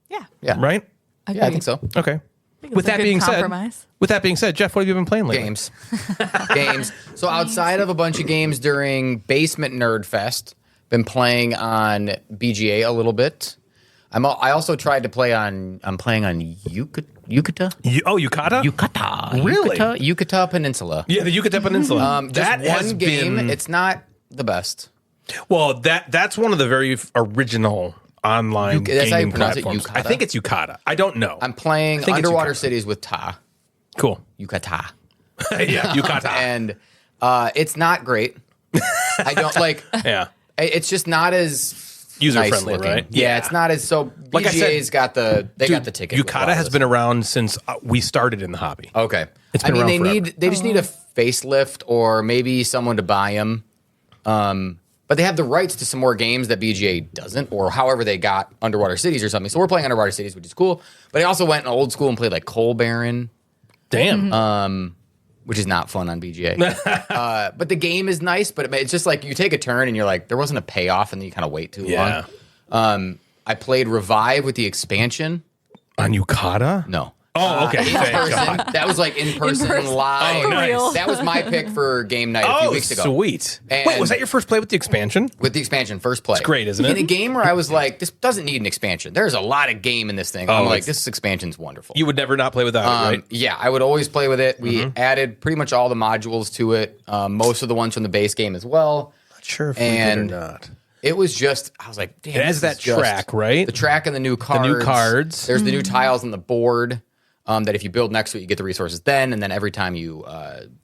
Yeah. Right? Yeah, I think so. Okay. With that being said, Jeff, what have you been playing lately? Games. So outside of a bunch of games during Basement Nerd Fest, been playing on BGA a little bit. I also tried to play on. I'm playing on Yucata. Yucata? Yucata. Really? Yucata Peninsula. Yeah, the Yucatan Peninsula. That one game. It's not the best. Well, that's one of the very original online That's how you gaming pronounce it, platforms. Yucata? I think it's Yucata. I don't know. I'm playing think it's Underwater Yucata. Cities with Ta. Cool. Yucata. Yeah, Yucata. And it's not great. I don't like. Yeah. It's just not as User-friendly, nice looking. right? Yeah, it's not as so. Like I said, BGA's got the ticket. Yucata has been around since we started in the hobby. Okay. It's been around forever. They just need a facelift or maybe someone to buy them. But they have the rights to some more games that BGA doesn't, or however they got Underwater Cities or something. So we're playing Underwater Cities, which is cool. But I also went in old school and played like Coal Baron. Damn. Which is not fun on BGA. But the game is nice, but it's just like you take a turn and you're like, there wasn't a payoff, and then you kind of wait too long. I played Revive with the expansion. On Yucata? No. Oh, okay. In Thank person. God. That was like in person live. Oh, nice. That was my pick for game night a few weeks ago. Sweet. And- Wait, was that your first play with the expansion? With the expansion, first play. It's great, isn't it? In a game where I was like, this doesn't need an expansion. There's a lot of game in this thing. I'm like, this expansion's wonderful. You would never not play without it, right? Yeah, I would always play with it. We added pretty much all the modules to it, most of the ones from the base game as well. Not sure if And- we did or not. It was just, I was like, damn. It has this that is just- track, right? The track and the new cards. new cards. There's the new tiles on the board. That if you build next to it, you get the resources then, and then every time you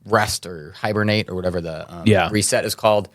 rest or hibernate or whatever the reset is called.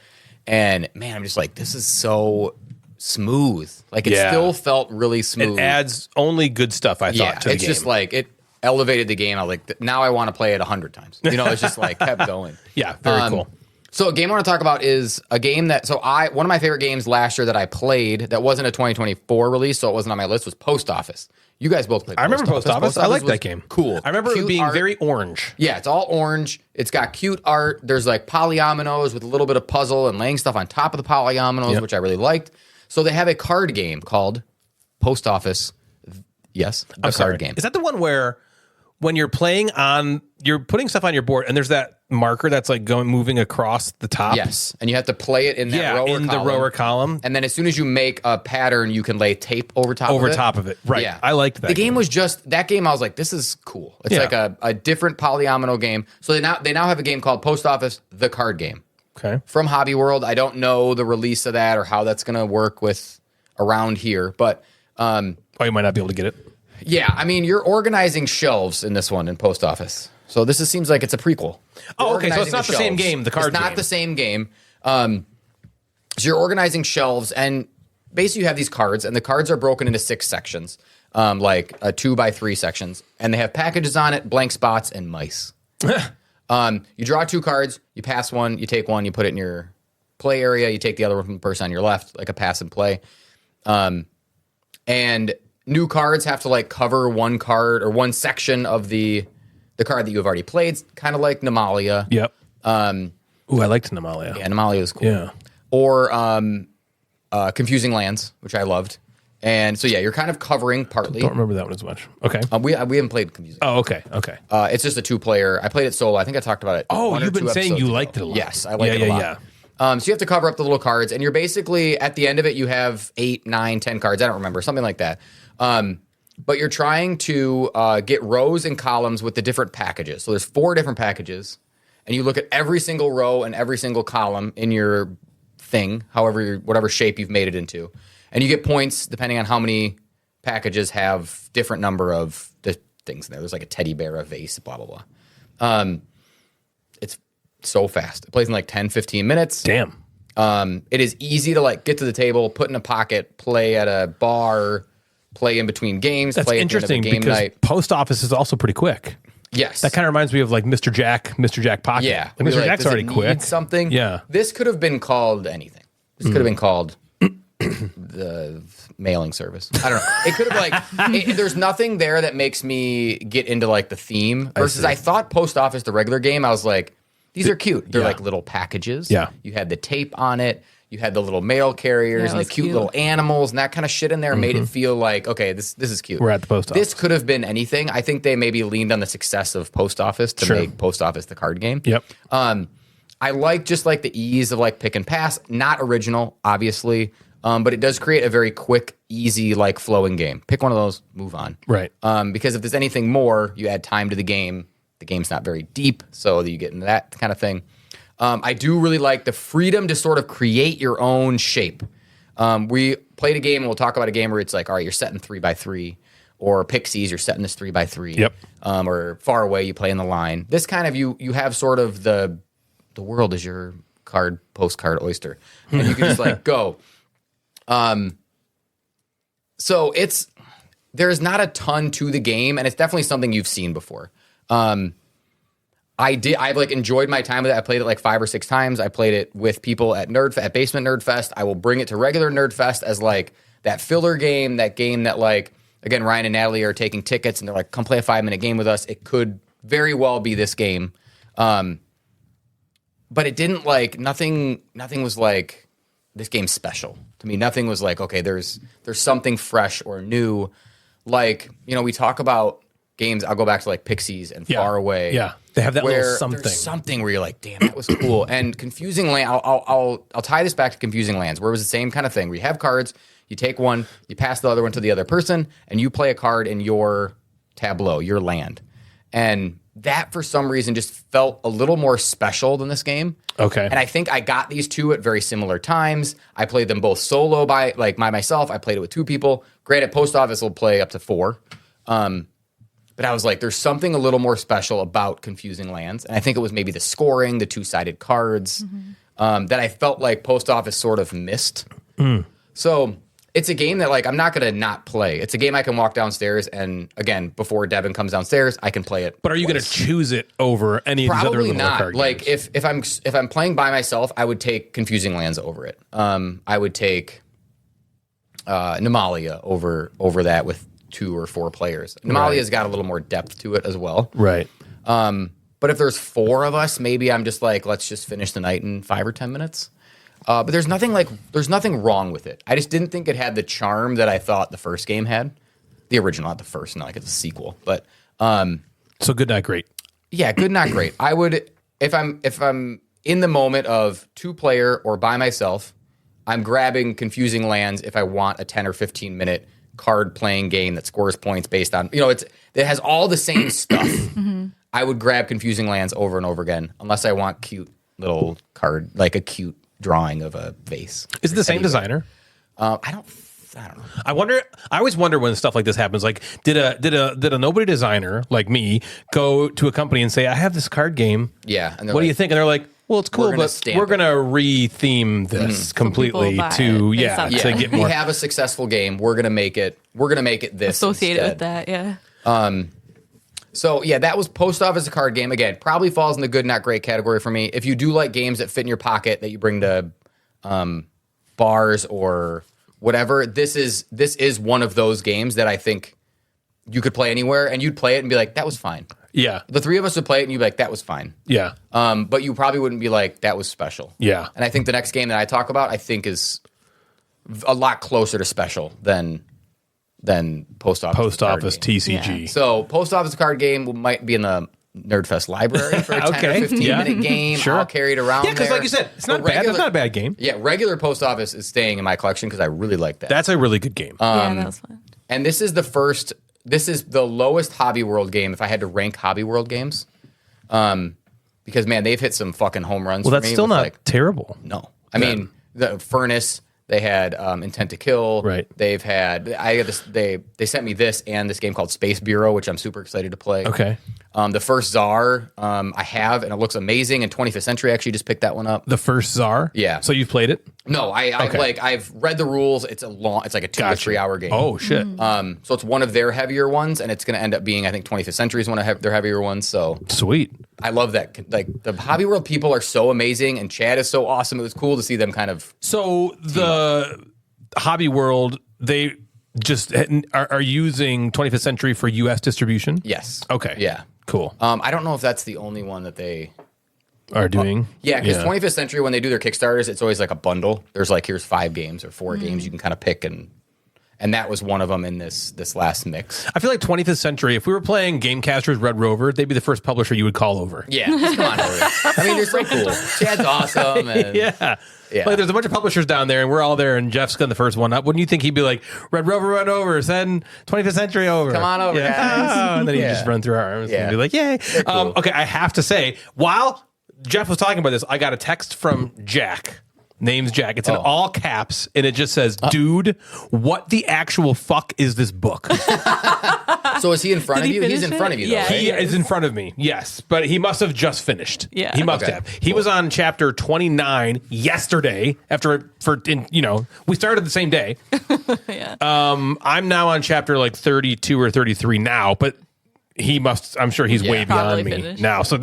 And man, I'm just like, this is so smooth. Like it still felt really smooth. It adds only good stuff, I thought, to the game. It's just like it elevated the game. I was like, now I want to play it 100 times. It's just like kept going. Yeah, very cool. So a game I want to talk about is a game that one of my favorite games last year that I played that wasn't a 2024 release, so it wasn't on my list, was Post Office. You guys both played. I remember Post Office. I like that game. Cool. I remember it being art. very orange. Yeah, it's all orange. It's got cute art. There's like polyominoes with a little bit of puzzle and laying stuff on top of the polyominoes, which I really liked. So they have a card game called Post Office. Yes, the card game. Is that the one where when you're playing you're putting stuff on your board and there's that marker that's like moving across the top? Yes, and you have to play it in that rower column. the rower column. And then as soon as you make a pattern, you can lay tape over top of it. Right. Yeah. I liked that. The game was just that game. I was like, this is cool. It's like a different polyomino game. So they now have a game called Post Office, the card game. Okay. From Hobby World. I don't know the release of that or how that's going to work with around here, but you might not be able to get it. yeah, I mean, you're organizing shelves in this one in Post Office. So seems like it's a prequel. Oh, okay. So it's Organizing not the same game, the card It's not game. the same game. So you're organizing shelves, and basically you have these cards, and the cards are broken into 6 sections, like 2x3 sections, and they have packages on it, blank spots, and mice. You draw 2 cards, you pass one, you take one, you put it in your play area, you take the other one from the person on your left, like a pass and play. And new cards have to like cover one card or one section of the card that you have already played, kind of like Namalia. Yep. Ooh, I liked Namalia. Yeah, Namalia was cool. Yeah. Or Confusing Lands, which I loved. And so, yeah, you're kind of covering partly. Don't remember that one as much. Okay. We haven't played Confusing. Oh, okay. Okay. It's just a 2-player. I played it solo. I think I talked about it. Oh, one or you've been two saying episodes you ago. liked it a lot. Yes, I like it a lot. Yeah. So you have to cover up the little cards, and you're basically, at the end of it, you have 8, 9, 10 cards. I don't remember. Something like that. But you're trying to get rows and columns with the different packages. So there's 4 different packages, and you look at every single row and every single column in your thing, whatever shape you've made it into. And you get points depending on how many packages have different number of the things in there. There's like a teddy bear, a vase, blah, blah, blah. It's so fast. It plays in like 10, 15 minutes. Damn. It is easy to like get to the table, put in a pocket, play at a bar, play in between games. That's play interesting at the end of a game because night. post office is also pretty quick. Yes, That kind of reminds me of like Mr. Jack Pocket. yeah. Like, Mr. Jack's does it already need quick. Something. Yeah. This could have been called anything. This could have been called the mailing service. I don't know. It could have like. There's nothing there that makes me get into like the theme. Versus, I thought post office, the regular game, I was like, these are cute. They're like little packages. Yeah. You had the tape on it. You had the little mail carriers and the was cute cute. little animals and that kind of shit in there. Made it feel like, okay, this is cute. We're at the post office. This could have been anything. I think they maybe leaned on the success of post office to make post office the card game. Yep. I like just like the ease of like pick and pass. Not original, obviously, but it does create a very quick, easy, like flowing game. Pick one of those, move on. Right. Because if there's anything more, you add time to the game. The game's not very deep, so you get into that kind of thing. I do really like the freedom to sort of create your own shape. We played a game, and we'll talk about a game where it's like, all right, you're setting 3x3, or Pixies, you're setting this 3x3. Yep. Or Far Away, you play in the line. This kind of you have sort of the world is your postcard oyster, and you can just like go. So there's not a ton to the game, and it's definitely something you've seen before. I've like enjoyed my time with it. I played it like 5 or 6 times. I played it with people at Basement Nerdfest. I will bring it to regular Nerdfest as like that filler game, that game that like, again, Ryan and Natalie are taking tickets and they're like, come play a 5-minute game with us. It could very well be this game. But it didn't like, nothing was like, this game's special to me. Nothing was like, okay, there's something fresh or new. Like, we talk about games. I'll go back to like Pixies and Far Away. Yeah. They have that where little something. There's something where you're like, damn, that was cool. And Confusing Land, I'll tie this back to Confusing Lands, where it was the same kind of thing. Where you have cards, you take one, you pass the other one to the other person, and you play a card in your tableau, your land. And that, for some reason, just felt a little more special than this game. Okay. And I think I got these two at very similar times. I played them both solo by myself. I played it with 2 people. Granted, Post Office will play up to 4. But I was like, there's something a little more special about Confusing Lands. And I think it was maybe the scoring, the 2-sided cards, that I felt like Post Office sort of missed. So it's a game that like I'm not going to not play. It's a game I can walk downstairs and, again, before Devin comes downstairs, I can play it. But are you going to choose it over any of these other Probably little not. card Like games? if I'm playing by myself, I would take Confusing Lands over it. I would take Nemalia over that with 2 or 4 players. Nemalia's got a little more depth to it as well. Right. But if there's 4 of us, maybe I'm just like, let's just finish the night in 5 or 10 minutes. But there's nothing wrong with it. I just didn't think it had the charm that I thought the first game had. The original, not the first, not like it's a sequel. But So good, not great. yeah, good, not great. I would if I'm in the moment of 2-player or by myself, I'm grabbing Confusing Lands if I want a 10 or 15 minute card playing game that scores points based on it has all the same stuff. I would grab Confusing Lands over and over again unless I want cute little card, like a cute drawing of a vase. Is it the same designer? I don't know. I always wonder when stuff like this happens. Like, did a nobody designer like me go to a company and say, I have this card game. Yeah. And What do you think? And they're like, well, it's cool, We're gonna but stamp we're going to re-theme this completely people buy to, it yeah, based to on get we more. have a successful game. We're gonna make it this associated instead. with that. Yeah. So yeah, that was Post Office, a card game. Again, probably falls in the good, not great category for me. If you do like games that fit in your pocket that you bring to bars or whatever, this is one of those games that I think you could play anywhere and you'd play it and be like, that was fine. Yeah. The 3 of us would play it and you'd be like, that was fine. Yeah. But you probably wouldn't be like, that was special. Yeah. And I think the next game that I talk about, I think is a lot closer to special than Post Office. Post the card Office game. TCG. Yeah. So Post Office card game might be in the Nerdfest library for a 10 Okay, or 15 yeah. minute game. Sure. I'll carry it around Yeah, because there. like you said, it's not But bad. It's not a bad game. Yeah, regular Post Office is staying in my collection because I really like that. That's a really good game. Yeah, that was fun. And this is the lowest Hobby World game if I had to rank Hobby World games. Because man, they've hit some fucking home runs. Well, for that's me still with, not like, terrible. no. I mean, the Furnace, they had Intent to Kill. Right. They've had they sent me this and this game called Space Bureau, which I'm super excited to play. Okay. The first Czar, I have, and it looks amazing. And 25th Century actually just picked that one up. The first Czar? Yeah. So you've played it? No, I've read the rules. It's like a 2 to 3 hour game. Oh, shit. So it's one of their heavier ones, and it's going to end up being, I think, 25th Century is one of their heavier ones. So Sweet. I love that. Like, the Hobby World people are so amazing, and Chad is so awesome. It was cool to see them kind of. So the Hobby World, they just are using 25th Century for U.S. distribution? Yes. Okay. Yeah. Cool. I don't know if that's the only one that they Are doing? Yeah, because 25th Century, when they do their Kickstarters, it's always like a bundle. There's like, here's 5 games or 4 games you can kind of pick, and that was one of them in this last mix. I feel like 25th Century, if we were playing Gamecasters Red Rover, they'd be the first publisher you would call over. Yeah, just come on over. I mean, they're so cool. Chad's awesome. And Yeah. Like, there's a bunch of publishers down there, and we're all there, and Jeff's got the first one up. Wouldn't you think he'd be like, Red Rover, run over, send 25th Century over. Come on over, guys. And then he'd just run through our arms and be like, yay. Cool. Okay, I have to say, while Jeff was talking about this, I got a text from Jack. Name's Jack. It's in all caps, and it just says, dude, what the actual fuck is this book? So is he in front Did of he you? He's finish in front it? of you, though, Yeah. right? He is in front of me, yes. But he must have just finished. Yeah. He must Okay. have. He was on chapter 29 yesterday we started the same day. Yeah. I'm now on chapter like 32 or 33 now, but I'm sure he's way Probably beyond me finished. now. So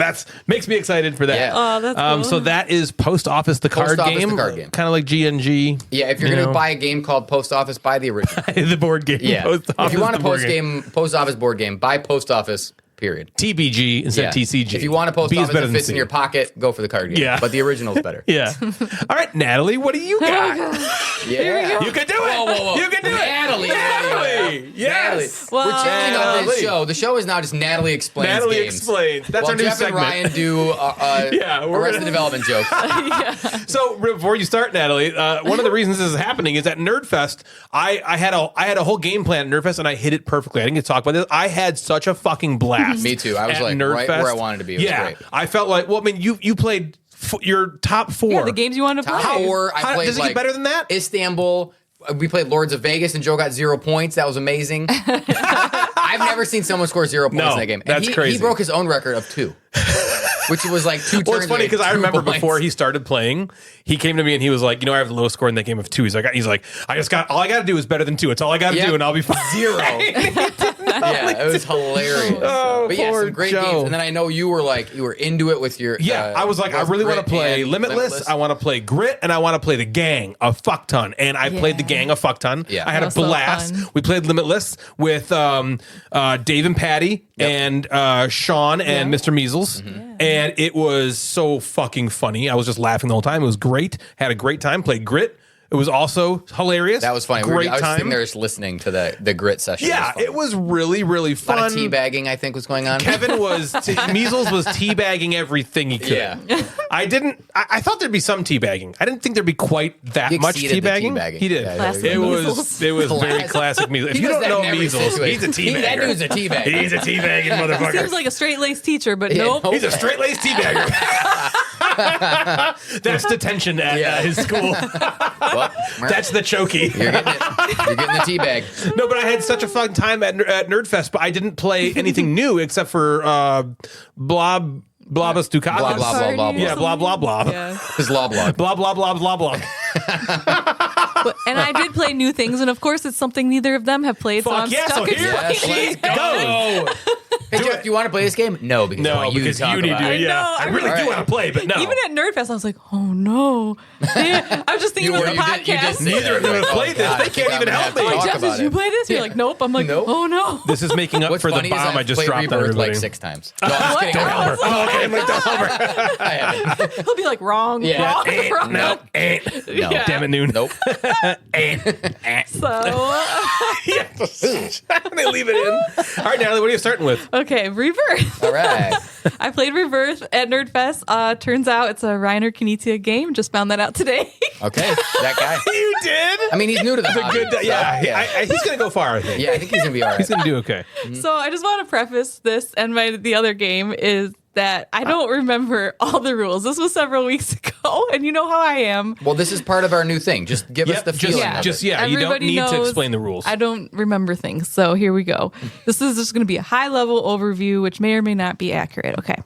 makes me excited for that. Yeah. Oh, that's cool. So that is Post Office, the card Office, the game. card game. Kind of like GNG. Yeah, if you're going to buy a game called Post Office, buy the original. the board game. Yeah. Post If Office, you want a the board game. Post Office board game, buy Post Office, period. TBG instead of TCG. If you want a Post B is Office better that than fits in C. your pocket, go for the card game. Yeah. But the original's better. Yeah. All right, Natalie, what do you got? Yeah. You can do it. Whoa. You can do Natalie. it. Natalie. Natalie. Yes. Well, We're changing up this Natalie. show. The show is now just Natalie Explains Natalie Games. Explains. That's While our new Jeff segment. and Ryan do we're Arrested gonna- Development jokes. So before you start, Natalie, one of the reasons this is happening is at Nerdfest, I had a whole game plan at Nerdfest, and I hit it perfectly. I didn't get to talk about this. I had such a fucking blast. Me too. I was at like Nerdfest. right where I wanted to be. It was great. I felt like, well, I mean, you played your top 4. Yeah, the games you wanted to play. Tower. I played does it get better than that? Istanbul. We played Lords of Vegas, and Joe got 0 points. That was amazing. I've never seen someone score 0 points in that game. And that's crazy. He broke his own record of 2. Which was like 2 turns. Well, it's funny because I 2 remember points. before he started playing, he came to me and he was like, I have the lowest score in that game of 2. He's like, all I got to do is better than 2. It's all I got to Yep. do, and I'll be fine. 0. Yeah, it was hilarious. But yeah, poor some great Joe. games. And then I know you were into it with your. Yeah, I was like, I really want to Grit play and Limitless. I want to play Grit, and I want to play the Gang a fuck ton. And I played the Yeah. Gang a fuck ton. Yeah. I had That a was so blast. fun. We played Limitless with Dave and Patty and Sean and Mr. Measles. And it was so fucking funny. I was just laughing the whole time. It was great. Had a great time. Played Grit. It was also hilarious. That was funny. Great I was time. sitting there just listening to the Grit session. Yeah, it was really, really A fun. lot of teabagging, I think, was going on. Kevin Measles was teabagging everything he could. Yeah. I thought there'd be some teabagging. I didn't think there'd be quite that He much exceeded the teabagging. teabagging. He did. Yeah, Classic it Measles. was very Classic. classic Measles. If He you does don't that know in every Measles, situation. he's a teabagger. That dude's a teabagger. He's a teabagging motherfucker. Seems like a straight-laced teacher, but Yeah, nope. nope. He's a straight-laced teabagger. That's detention at his school. Well, That's the chokey. You're getting it. You're getting the teabag. No, but I had such a fun time at Nerdfest, but I didn't play anything new except for Blobus Ducatus. Blah, blah, blah, blah, blah. Yeah, blah, blah, blah. Yeah. His law blog. Blah, blah, blah, blah, blah. And I did play new things, and of course, it's something neither of them have played. Fuck so I'm yeah, stuck so in here Yes, she let's goes. Hey, Jeff, do you want to play this game? No, because I No, want you because to talk you need about to. it. Yeah, know, I I really really- do want to play, but no. Even at Nerdfest, I was like, oh no. I was just thinking You about the were- you did podcast. say Neither of them have Oh, played this. God, They I can't think I'm even gonna help have to me. Oh, talk Jeff, about did you it. play this? You're like, nope. I'm like, Nope. oh no. This is making up What's for the funny is bomb I I've just played dropped on Rebirth everybody. like 6 times. No, I'm just kidding. Don't help her. Oh, okay. I'm like, don't help her. I haven't. He'll be like, wrong, Yeah. wrong. No, ain't. No. Yeah. Damn it, Noon. Nope. So, They leave it in. All right, Natalie, what are you starting with? okay, Rebirth. All right. I played Rebirth at Nerdfest. Turns out it's a Reiner Knizia game. Just found that out today. Okay, that guy. You did? I mean, he's new to the hobby. Good. so, Yeah, he's going to go far, I think. Yeah, I think he's gonna be all right. He's going to do okay. So I just want to preface this, and the other game is that I don't remember all the rules. This was several weeks ago, and you know how I am. Well, this is part of our new thing. Just give us the feeling. Yeah. of Just it. you don't Everybody need to knows explain the rules. I don't remember things, so here we go. This is just going to be a high-level overview, which may or may not be accurate. Okay.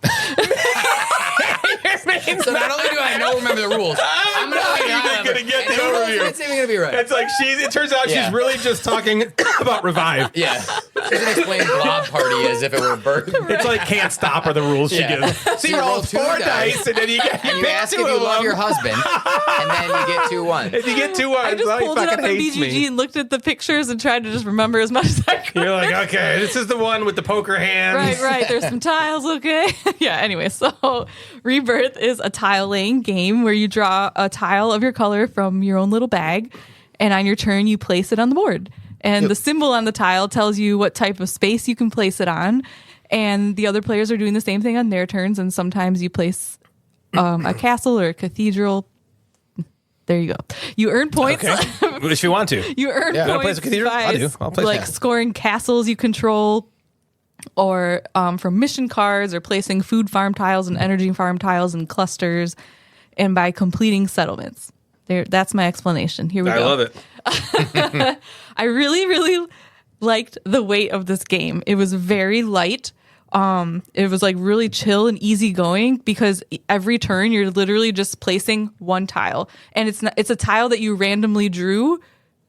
So not only do I remember the rules, I'm going gonna get the overview. It's even going to be right. It's like it turns out Yeah. she's really just talking about Revive. Yeah. She's going to explain Blob Party as if it were a bird. It's like Can't Stop are the rules she Yeah. gives. So you roll 4 dice, and then you get And you pick ask if 2 you of love them. your husband, and then you get 2 ones. If you get 2 ones, I just oh, he pulled it up fucking on hates BGG me. and looked at the pictures and tried to just remember as much as I could. You're like, okay, this is the one with the poker hands. Right. There's some tiles, okay? Yeah, anyway, so Rebirth is a tile laying game where you draw a tile of your color from your own little bag, and on your turn, you place it on the board. And the symbol on the tile tells you what type of space you can place it on. And the other players are doing the same thing on their turns, and sometimes you place a castle or a cathedral. There you go. You earn points. Okay. If you want to. You earn Yeah. You wanna points place a cathedral? by I'll do. I'll place like that. scoring castles you control, or from mission cards, or placing food farm tiles and energy farm tiles in clusters, and by completing settlements. There, that's my explanation. Here we I go. love it. I really, really liked the weight of this game. It was very light. It was like really chill and easygoing because every turn you're literally just placing one tile, and it's a tile that you randomly drew.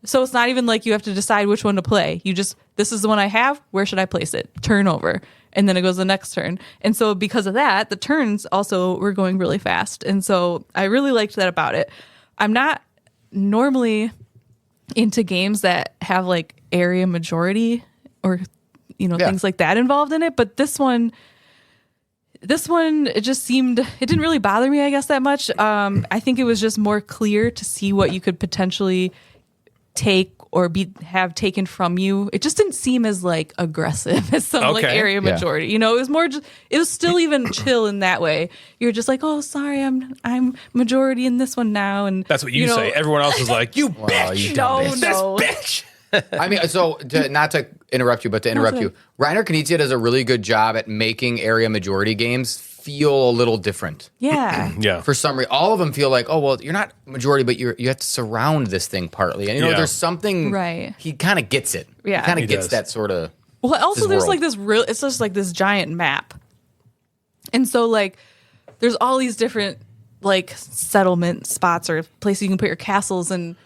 So it's not even like you have to decide which one to play. You just, this is the one I have. Where should I place it? Turn over. And then it goes the next turn. And so because of that, the turns also were going really fast. And so I really liked that about it. I'm not normally into games that have like area majority or things like that involved in it, but this one it just seemed, it didn't really bother me, I guess, that much. I think it was just more clear to see what you could potentially take or have taken from you. It just didn't seem as like aggressive as some like Okay. area majority. It was more just, it was still even chill in that way. You're just like, oh, sorry, I'm majority in this one now, and That's what you say. Everyone else is like, you bitch. you no, dumb bitch. no. Bitch. I mean, so not to interrupt you, but to interrupt you, Reiner Knizia does a really good job at making area majority games feel a little different. Yeah. Yeah. For some reason, all of them feel like, oh, well, you're not majority, but you have to surround this thing partly. And, Yeah. there's something, Right. he kind of gets it. Yeah. He kind He of gets does. that sort of, Well, also his there's world. like this real, it's just like this giant map. And so like there's all these different like settlement spots or places you can put your castles, and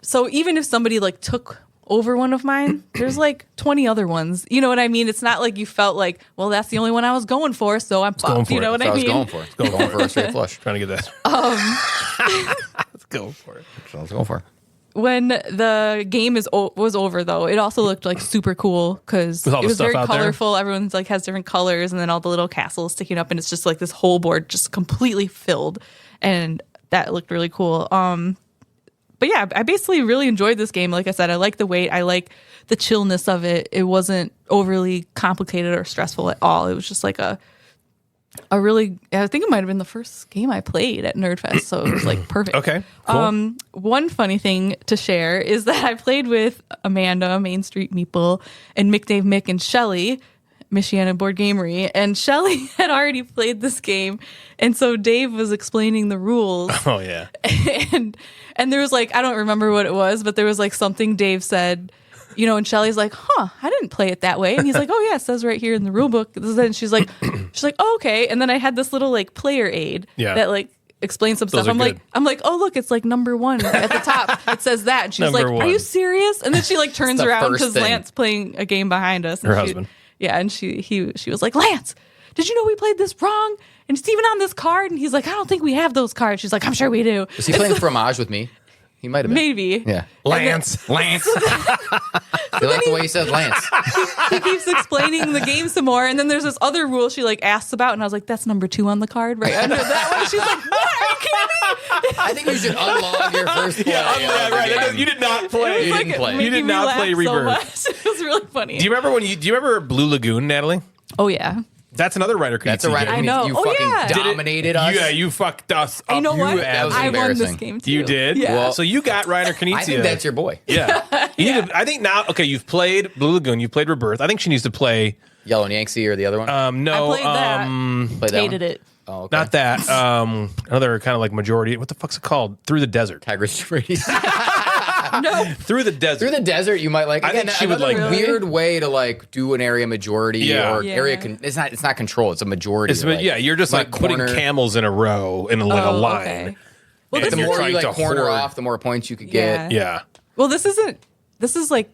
so even if somebody like took over one of mine, there's like 20 other ones. You know what I mean? It's not like you felt like, well, that's the only one I was going for, so I'm going fucked. for You know it. what that's I what I mean? was going for. Going for a straight flush. Trying to get that. Let's go for it. That's what I was going for. When the game was over, though, it also looked like super cool because With all it the was stuff very out there? colorful. Everyone's like has different colors, and then all the little castles sticking up, and it's just like this whole board just completely filled, and that looked really cool. But yeah, I basically really enjoyed this game. Like I said, I like the weight. I like the chillness of it. It wasn't overly complicated or stressful at all. It was just like a really, I think it might have been the first game I played at Nerdfest, so it was like perfect. Okay. Cool. One funny thing to share is that I played with Amanda, Main Street Meeple, and Mick, Dave, Mick, and Shelly, Michiana Board Gamery, and Shelly had already played this game, and so Dave was explaining the rules, Oh, yeah. and there was like, I don't remember what it was, but there was like something Dave said, and Shelly's like, I didn't play it that way, and he's like, oh yeah, it says right here in the rule book. And she's like, oh, okay, and then I had this little like player aid that like explains some Those stuff. are I'm like, oh look, it's like number 1 at the top. It says that, and she's Number like, are one. you serious? And then she like turns the around first because thing. Lance playing a game behind us. And Her husband. Yeah, and she was like, Lance, did you know we played this wrong? And it's even on this card. And he's like, I don't think we have those cards. She's like, I'm sure we do. Is he playing Fromage with me? He might have been. Maybe. Yeah. Lance. You like the way he said Lance. He keeps explaining the game some more, and then there's this other rule she like asks about, and I was like, that's number 2 on the card right under that one. She's like, what? Are you kidding me? I think you should unlog your first play. Yeah, of the right. game. You did not play. You Like, didn't play. making You did me not laugh play so Rebirth. much. It was really funny. Do you remember Blue Lagoon, Natalie? Oh yeah. That's another Reiner Knizia That's a right. game. I know. You Oh, fucking yeah. Did it- dominated us. Yeah, you fucked us up. You know what? that was I won this embarrassing. game too. You did? Yeah. Well, So you got Reiner Knizia. I think that's your boy. Yeah. You need to, I think now, okay, you've played Blue Lagoon, you've played Rebirth. I think she needs to play Yellow and Yangtze or the other one? No, I played that. Played that Hated one? it. Oh, okay. not that. Another kind of like majority. What the fuck's it called? Through the Desert. Tigris Euphrates. Through the Desert. Through the desert, you might like. I Again, think she would another like weird way to like do an area majority Yeah. or Yeah. area. It's not control. It's a majority. It's, like, yeah, you're just like putting corner. camels in a row in like a Oh, line. okay. Well, And The this you're more you trying like to corner hoard. off, the more points you could Yeah. get. Yeah. Well, this is like,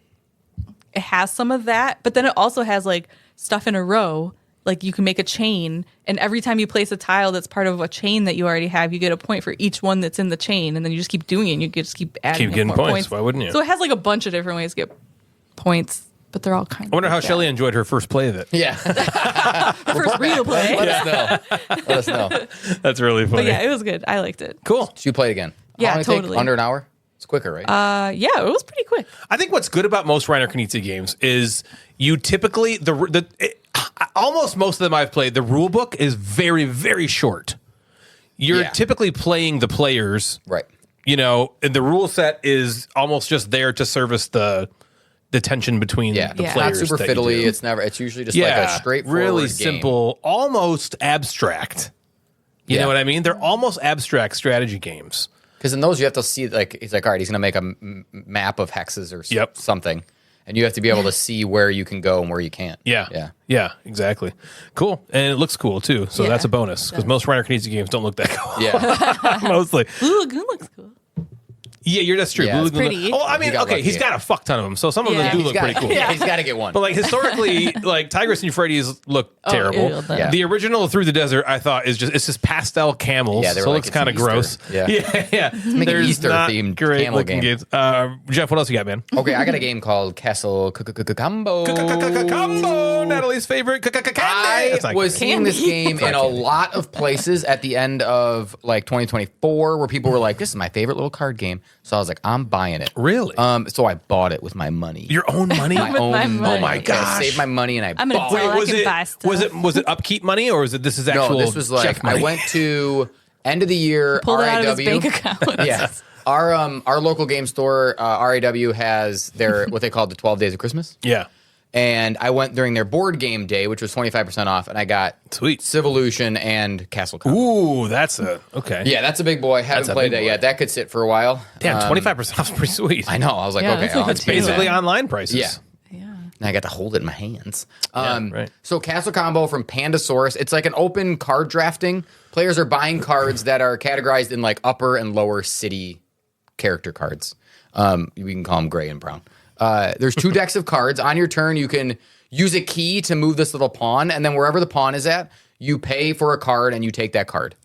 it has some of that, but then it also has like stuff in a row. Like you can make a chain, and every time you place a tile that's part of a chain that you already have, you get a point for each one that's in the chain, and then you just keep doing it, and you just keep adding Keep getting more points. Why wouldn't you? So it has like a bunch of different ways to get points, but they're all kind of I wonder how like that. Shelley enjoyed her first play of it. Yeah. First real play. Let us know. Let us know. That's really funny. But yeah, it was good. I liked it. Cool. So you play it again? Yeah, How long did it take? totally. Under an hour? It's quicker, right? Yeah, it was pretty quick. I think what's good about most Reiner Knizia games is you typically almost most of them I've played, the rule book is very, very short. You're Yeah. typically playing the players, right. you know, and the rule set is almost just there to service the tension between Yeah. the It's players. not super that you fiddly. do. It's usually just like a straightforward really game. simple, almost abstract. You Yeah. know what I mean? They're almost abstract strategy games. Because in those, you have to see, like, he's like, all right, he's going to make a map of hexes or Yep. something. And you have to be able to see where you can go and where you can't. Yeah. Yeah. Exactly. Cool. And it looks cool too. So Yeah. that's a bonus because most Reiner Knizia games don't look that cool. Yeah. Mostly. Blue Lagoon looks cool. Yeah, that's true. Yeah, Blue it's Lagoon- pretty. Oh, I mean, You got okay, he's lucky. got a fuck ton of them. So some of Yeah. them do He's look got- pretty cool. Yeah, he's got to get one. But like historically, like Tigris and Euphrates look terrible. ew, then. Yeah. The original Through the Desert, I thought, it's just pastel camels. Yeah, they were so it like, looks it's kind of Easter. gross. Yeah. yeah. make an There's not Easter-themed great camel looking game. games. Jeff, what else you got, man? Okay, I got a game called Castle Combo. Combo, Natalie's favorite. I That's not was great. seeing this game in a lot of places at the end of like 2024 where people were like, this is my favorite little card game. So I was like, I'm buying it. Really? So I bought it with my money. Your own money? my With own my money. money. Oh my I gosh. saved my money and I I'm an bought adult. it. I was can it buy stuff. was it upkeep money or is this actual? No, this was like Jeff money? I went to end of the year Pulled it out of RAW. his bank account. Yeah. Our local game store, RAW, has their what they call the 12 Days of Christmas. Yeah. And I went during their board game day, which was 25% off, and I got Sweet. Civolution and Castle Combo. Ooh, that's a okay. Yeah, that's a big boy. Haven't That's a played big that boy. yet. That could sit for a while. Damn, 25% off is pretty sweet. I know. I was like, Yeah, okay, that's like I'll a take deal. Basically that. online prices. Yeah. Yeah. And I got to hold it in my hands. right. So Castle Combo from Pandasaurus. It's like an open card drafting. Players are buying cards that are categorized in like upper and lower city character cards. We can call them gray and brown. There's 2 decks of cards. On your turn, you can use a key to move this little pawn, and then wherever the pawn is at, you pay for a card and you take that card.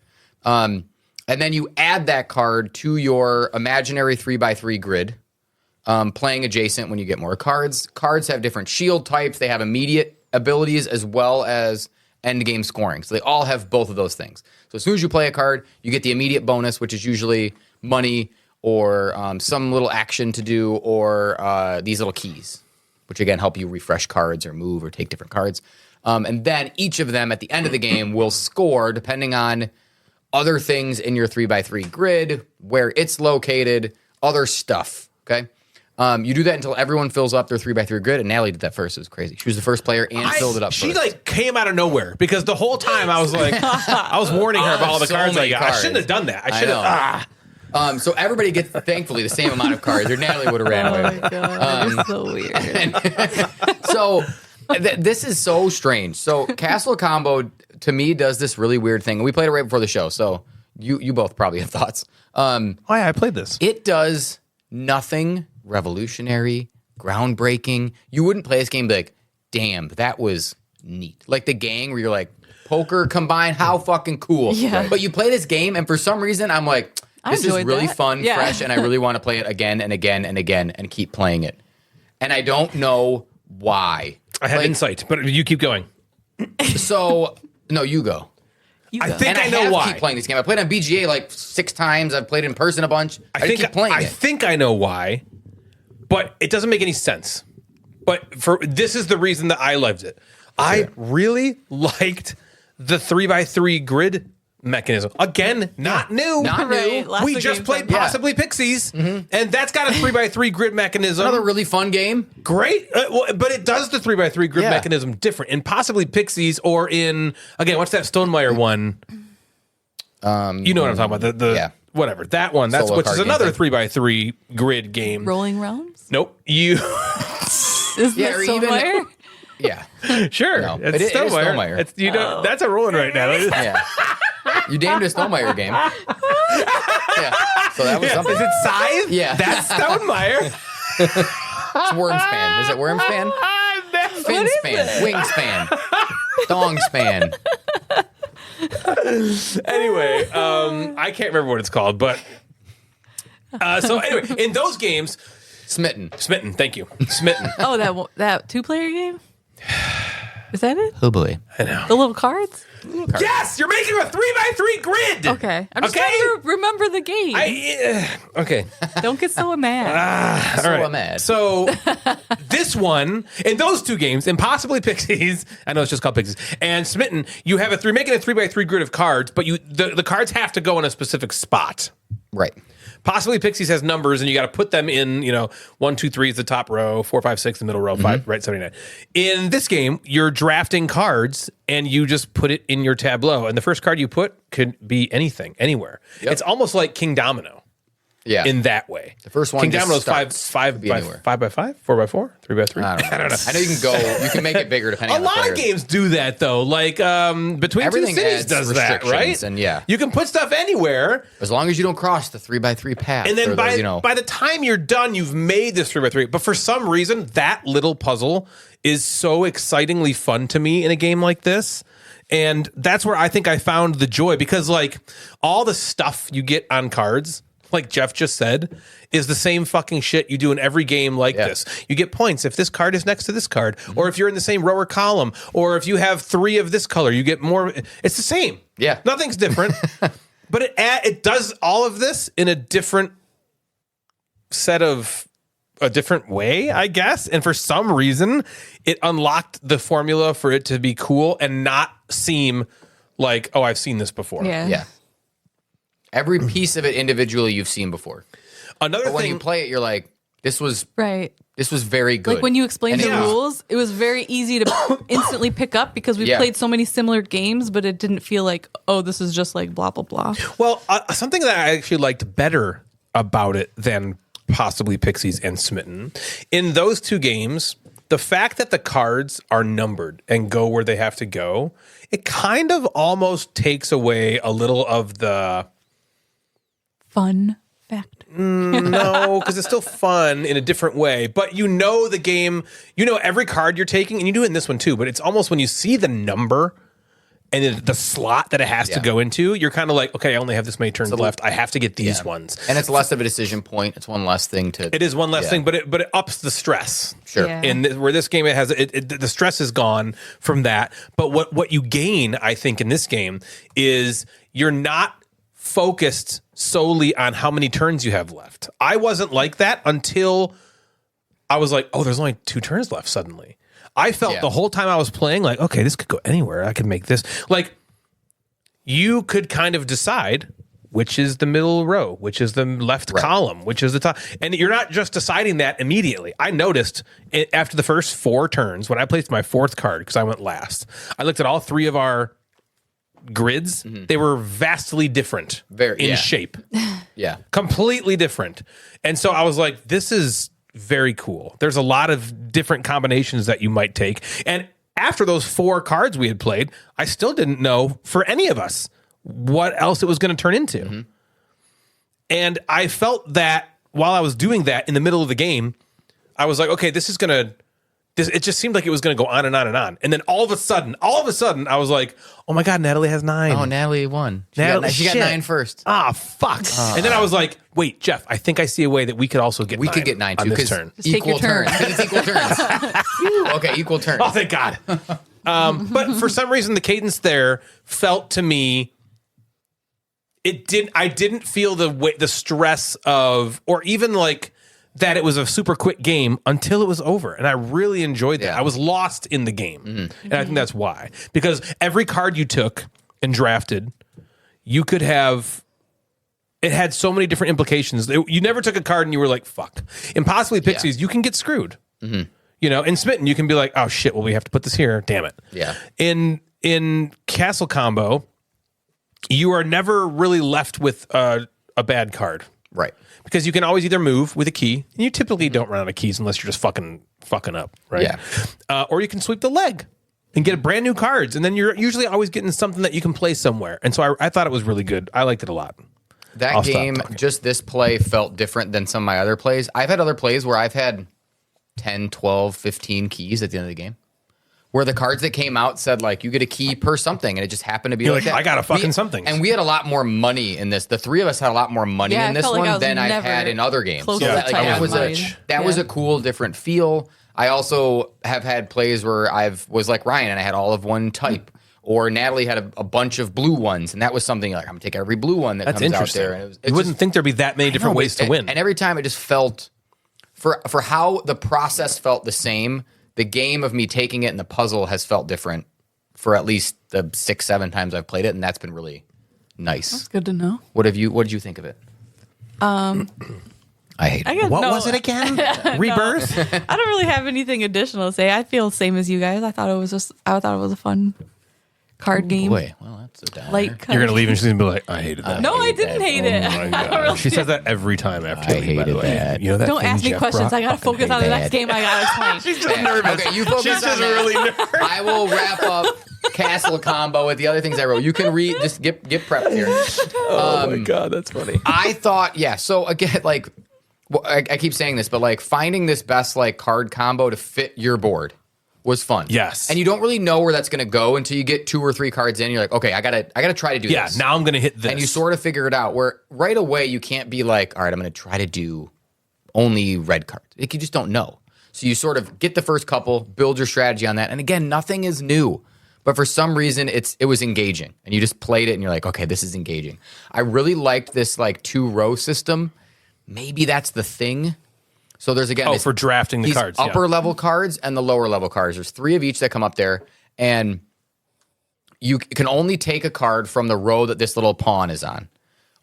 And then you add that card to your imaginary 3x3 grid, playing adjacent when you get more cards. Cards have different shield types. They have immediate abilities as well as end game scoring. So they all have both of those things. So as soon as you play a card, you get the immediate bonus, which is usually money or some little action to do or these little keys, which again help you refresh cards or move or take different cards. And then each of them at the end of the game will score depending on other things in your 3x3 grid, where it's located, other stuff. Okay. You do that until everyone fills up their 3x3 grid, and Natalie did that first. It was crazy. She was the first player and filled it up She first. like came out of nowhere because the whole time I was like, I was warning her about all the So cards I many got. I cards. shouldn't have done that. I I should know. have. So everybody gets, thankfully, the same amount of cards, or Natalie would have ran Oh away. my god, you're so weird. So this is so strange. So Castle Combo, to me, does this really weird thing. We played it right before the show, so you both probably have thoughts. Oh yeah, I played this. It does nothing revolutionary, groundbreaking. You wouldn't play this game and be like, damn, that was neat. Like the gang where you're like, poker combined, how fucking cool. Yeah. But you play this game, and for some reason, I'm like, I this is enjoyed really that. fun, Yeah. fresh, and I really want to play it again and again and again and keep playing it. And I don't know why. I had Like, insight, but you keep going. So, no, you go. You I go. think And I know have why. keep playing this game. I played on BGA like 6 times. I've played it in person a bunch. I just keep playing I it. think I know why, but it doesn't make any sense. But this is the reason that I loved it. I really liked the 3x3 grid mechanism. Again, not new. Not Right, new. lots We of just games played have that. Possibly Pixies, and that's got a 3x3 grid mechanism. Another really fun game. Great, but it does the 3x3 grid Yeah. mechanism different in Possibly Pixies or in, again, what's that Stonemaier one? You know what I'm talking about. The yeah. whatever, that one. That's Solo which is card game another thing. 3x3 grid game. Rolling Realms? Nope. You Isn't Yeah, that or even- Stonemaier? Yeah. sure. No, It's it is Stonemaier. Stonemaier. It's, you know, that's a rolling right now. Yeah. You named a Stonemaier game. Yeah. So that was something. Is it Scythe? Yeah. That's Stonemaier. It's Wormspan. Is it Wormspan? Finspan. Wingspan. Dongspan. Anyway, I can't remember what it's called, but so anyway, in those games, Smitten. thank you, Smitten. Oh, that 2-player game? Is that it? Oh boy. I know. The little cards? Yes, you're making a 3x3 grid. Okay. I'm just Okay. trying to remember the game. Okay. Don't get so mad. So All right. I'm mad. So this one, in those two games, and possibly Pixies, I know it's just called Pixies, and Smitten, you have making a 3x3 grid of cards, but the cards have to go in a specific spot. Right. Possibly Pixies has numbers, and you got to put them in, 1, 2, 3 is the top row, 4, 5, 6 the middle row, 5, right, 79. In this game, you're drafting cards, and you just put it in your tableau. And the first card you put could be anything, anywhere. Yep. It's almost like King Domino Yeah. in that way. The first one King just Domino's starts. five Could be by anywhere. 5x5, 4x4, 3x3. I don't know. I know you can go. You can make it bigger depending A on the lot player. of games do that though. Like Between Everything Two Cities adds does that, right? restrictions, and yeah. You can put stuff anywhere, As long as you don't cross the 3x3 path. and then or by the time you're done, you've made this 3x3. But for some reason, that little puzzle is so excitingly fun to me in a game like this. And that's where I think I found the joy, because like all the stuff you get on cards, like Jeff just said, is the same fucking shit you do in every game like this. You get points if this card is next to this card, or if you're in the same row or column, or if you have 3 of this color, you get more. It's the same. Yeah. Nothing's different. But it does all of this in a different a different way, I guess. And for some reason, it unlocked the formula for it to be cool and not seem like, oh, I've seen this before. Yeah. Every piece of it individually you've seen before. Another But when thing, you play it, you're like, this was Right. very good. Like when you explained And the it was- rules, it was very easy to instantly pick up because we Yeah. played so many similar games, but it didn't feel like, oh, this is just like blah, blah, blah. well, something that I actually liked better about it than possibly Pixies and Smitten, in those two games, the fact that the cards are numbered and go where they have to go, it kind of almost takes away a little of the Fun fact. no, because it's still fun in a different way. But the game, every card you're taking, and you do it in this one too, but it's almost when you see the number and then the slot that it has to Yeah. go into, you're kind of like, okay, I only have this many turns left. I have to get these ones. And it's less of a decision point. It's one less thing to. It is one less Yeah. thing, but it ups the stress. Sure. Yeah. Where this game the stress is gone from that. But what you gain, I think, in this game is you're not focused solely on how many turns you have left. I wasn't like that until I was like, oh, there's only 2 turns left suddenly. I felt the whole time I was playing like, okay, this could go anywhere. I could make this. Like, you could kind of decide which is the middle row, which is the left column, which is the top. And you're not just deciding that immediately. I noticed after the first 4 turns, when I placed my 4th card, because I went last, I looked at all 3 of our grids. They were vastly different in shape. Yeah. Completely different. And so I was like, this is very cool. There's a lot of different combinations that you might take. And after those 4 cards we had played, I still didn't know for any of us what else it was going to turn into. And I felt that while I was doing that in the middle of the game, I was like, okay, it just seemed like it was going to go on and on and on. And then all of a sudden, I was like, oh my God, Natalie has 9. Oh, Natalie won. She got shit. 9 first. Ah, fuck. And then I was like, wait, Jeff, I think I see a way that we could also get 9. We could get 9 on too. this Because turn. Just take your equal turn. turns. 'Cause it's equal turns. Phew. Okay, equal turns. Oh, thank God. But for some reason, the cadence there felt to me, I didn't feel the stress of, or even like that it was a super quick game until it was over. And I really enjoyed that. Yeah. I was lost in the game. And I think that's why. Because every card you took and drafted, you could have. It had so many different implications. You never took a card and you were like, "Fuck." In possibly Pixies, you can get screwed. Mm-hmm. You know, in Smitten, you can be like, "Oh shit, well we have to put this here. Damn it." Yeah. In Castle Combo, you are never really left with a bad card, Right. because you can always either move with a key, and you typically don't run out of keys unless you're just fucking up, right? Yeah. Or you can sweep the leg and get brand new cards, and then you're usually always getting something that you can play somewhere. And so I thought it was really good. I liked it a lot. That I'll stop game, talking. just this play felt different than some of my other plays. I've had other plays where I've had 10, 12, 15 keys at the end of the game. Where the cards that came out said, like, you get a key per something, and it just happened to be You're like like, that. I got a fucking something. And we had a lot more money in this. The three of us had a lot more money Yeah, in I this felt like I one was than I've never had in other games. close So to that, the like, top that of was the a money. that was Yeah. a cool, different feel. I also have had plays where was like Ryan, and I had all of one type. Or Natalie had a bunch of blue ones, and that was something like, I'm going to take every blue one that That's comes out interesting. there. And it you wouldn't think there'd be that many different ways to win. And every time it just felt, for how the process felt the same, the game of me taking it and the puzzle has felt different for at least the 6-7 times I've played it, and that's been really nice. That's good to know. What did you think of it? I hate I it. guess What no, was it again? Rebirth? I don't really have anything additional to say. I feel the same as you guys. I thought it was a fun card game. Boy, well, that's a downer. Like You're going to leave and she's going to be like, I hated that. No, I didn't hate it. I don't really She says that every time after. I me, by the hated way. that. You know that Don't thing ask me Jeff questions. brought? I gotta focus on the next game. I gotta explain. She's just nervous. Okay, you focus She's on just that. really nervous. I will wrap up Castle Combo with the other things I wrote. You can read, just get prepped here. Oh my God, that's funny. I thought, yeah. So again, like, well, I keep saying this, but like finding this best like card combo to fit your board was fun. Yes. and you don't really know where that's going to go until you get 2 or 3 cards in. You're like, okay, I gotta try to do Yeah, this. now I'm going to hit this. And you sort of figure it out. Where right away you can't be like, all right, I'm going to try to do only red cards. Like, you just don't know. So you sort of get the first couple, build your strategy on that. And again, nothing is new. But for some reason, it was engaging. And you just played it and you're like, okay, this is engaging. I really liked this like 2-row system. Maybe that's the thing. So there's again, for drafting the these cards. upper level cards and the lower level cards. There's 3 of each that come up there. And you can only take a card from the row that this little pawn is on.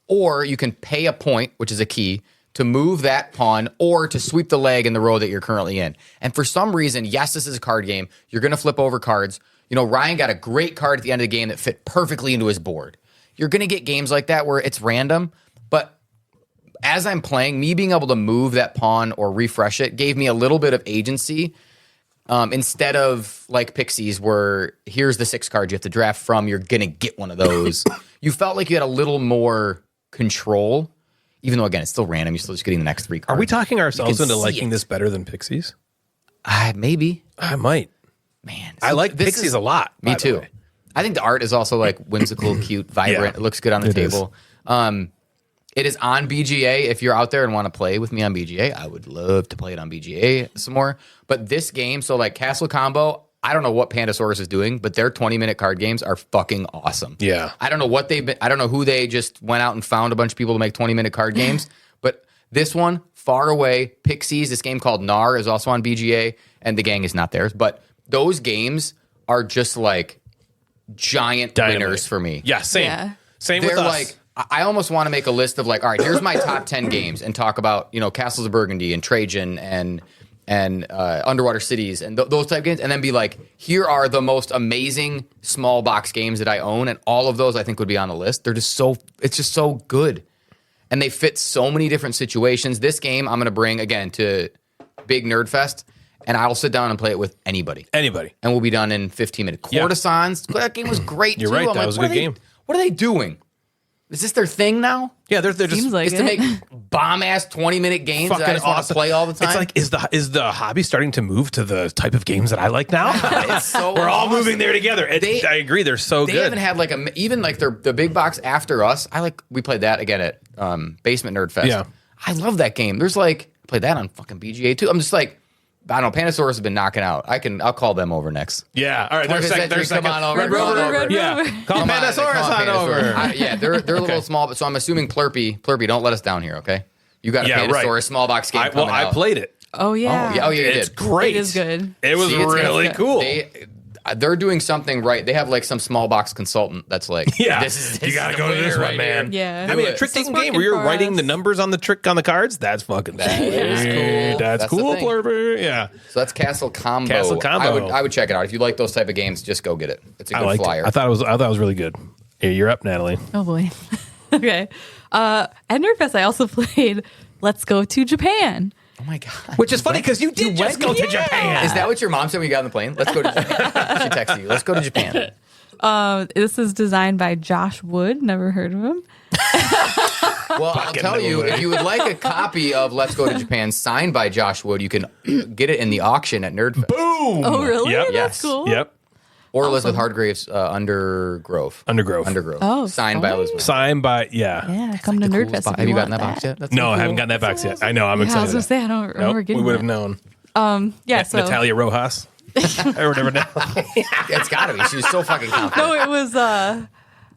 Or you can pay a point, which is a key, to move that pawn or to sweep the leg in the row that you're currently in. And for some reason, yes, this is a card game. You're going to flip over cards. You know, Ryan got a great card at the end of the game that fit perfectly into his board. You're going to get games like that where it's random, but as I'm playing, me being able to move that pawn or refresh it gave me a little bit of agency instead of like Pixies where here's the 6 cards you have to draft from. You're going to get one of those. You felt like you had a little more control, even though, again, it's still random. You're still just getting the next 3 cards. Are we talking ourselves You can into see liking it. this better than Pixies? Maybe. I might. Man. I like this Pixies is- a lot. Me by the too. way. I think the art is also like whimsical, cute, vibrant. Yeah, It looks good on the it is. table. It is on BGA. If you're out there and want to play with me on BGA, I would love to play it on BGA some more. But this game, so like Castle Combo, I don't know what Pandasaurus is doing, but their 20-minute card games are fucking awesome. Yeah. I don't know what I don't know who they just went out and found a bunch of people to make 20-minute card games, but this one, far away, Pixies, this game called Nar is also on BGA, and the gang is not theirs. But those games are just like giant Dynamite. winners for me. Yeah, same. Yeah. Same They're with us. like, I almost want to make a list of like, all right, here's my top 10 games and talk about, you know, Castles of Burgundy and Trajan and Underwater Cities and those type of games, and then be like, here are the most amazing small box games that I own, and all of those I think would be on the list. They're just it's just so good, and they fit so many different situations. This game I'm going to bring again to Big Nerd Fest, and I'll sit down and play it with anybody. Anybody. And we'll be done in 15 minutes. Yeah. Courtesans, that game was great. You're too. right, I'm that like, was a what good are they- game. What are they doing? Is this their thing now? Yeah, they're just Seems like Is to make it. bomb ass 20-minute games that I fucking just want to awesome. play all the time? It's like, is the hobby starting to move to the type of games that I like now? It's so We're all awesome. moving there together. I agree, they're so They good. haven't had like even like the big box after us. We played that again at Basement Nerd Fest. Yeah. I love that game. There's like I played that on fucking BGA too. I'm just like, I don't know. Pandasaurus has been knocking out. I'll call them over next. Yeah, all right. Like I There's said, there's come on over. Red Come on Rover. over. Red Yeah, Rover. call Come on, Pandasaurus come on Pandasaurus. over. Yeah, they're a little small, but so I'm assuming Plurpy, don't let us down here, okay? You got a Yeah, Pandasaurus right. small box game I out. played it. Oh yeah. Oh yeah, you It's did. great. It is good. It was See, it's really gonna- cool. they're doing something right. They have like some small box consultant that's like, Yeah, this you gotta go to this one, man. Yeah. I mean, a it. trick This is taking game where working you're for writing us. the numbers on the trick on the cards. That's fucking is cool. That's That's the cool, thing. Plurber. Yeah, So that's Castle Combo. Castle Combo. I would check it out. If you like those type of games, just go get it. It's a good I liked flyer. it. I thought it was really good. Here, you're up, Natalie. Oh boy. Okay. At Nerdfest, I also played Let's Go to Japan. Oh my god! Which is funny because you did just go to Japan. Is that what your mom said when you got on the plane? Let's go to Japan. She texted you. Let's go to Japan. This is designed by Josh Wood. Never heard of him. Well, I'll tell you, if you would like a copy of Let's Go to Japan signed by Josh Wood, you can get it in the auction at Nerdfest. Boom! Oh, really? Yep. That's Yes. cool. Yep. Or Elizabeth Hargrave's Undergrove. Undergrove. Oh, signed by sorry. Elizabeth. Signed by Yeah, come to Coolest Nerdfest. box. if Have you gotten want that box yet? That's No, so I haven't cool. gotten that box yet. I know. I'm Yeah, I excited. was gonna say I don't remember Nope, getting we would have that. known. Yeah, so Natalia Rojas or whatever. It's got to be. She was so fucking confident. no, it was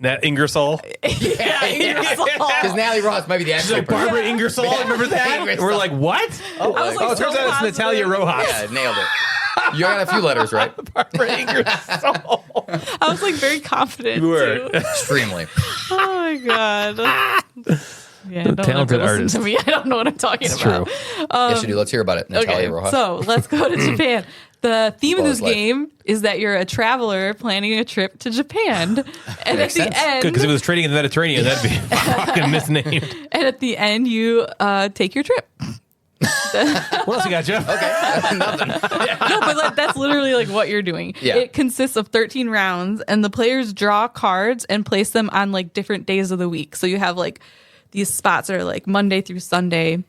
Nat Ingersoll. Because Natalie Ross might be the actual Barbara Ingersoll. Remember that? Ingersoll. We're like, what? Oh, I was like, it turns so out it's positive. Natalia Rojas. Yeah, nailed it. You got a few letters, right? Barbara Ingersoll. I was like very confident. You were. Too. Extremely. Oh my god. Yeah, don't talented ever listen artist. to me. I don't know what I'm talking It's about. true. Yes, you do. Let's hear about it. Natalia Okay, Rojas. so let's go to Japan. The theme of this Buzz Light. game is that you're a traveler planning a trip to Japan, and at Makes the sense. end, Good, because if it was trading in the Mediterranean, that'd be fucking misnamed. and at the end, you take your trip. What else you got, Jeff? No, but like, that's literally like what you're doing. Yeah. It consists of 13 rounds, and the players draw cards and place them on like different days of the week. So you have like these spots are like Monday through Sunday,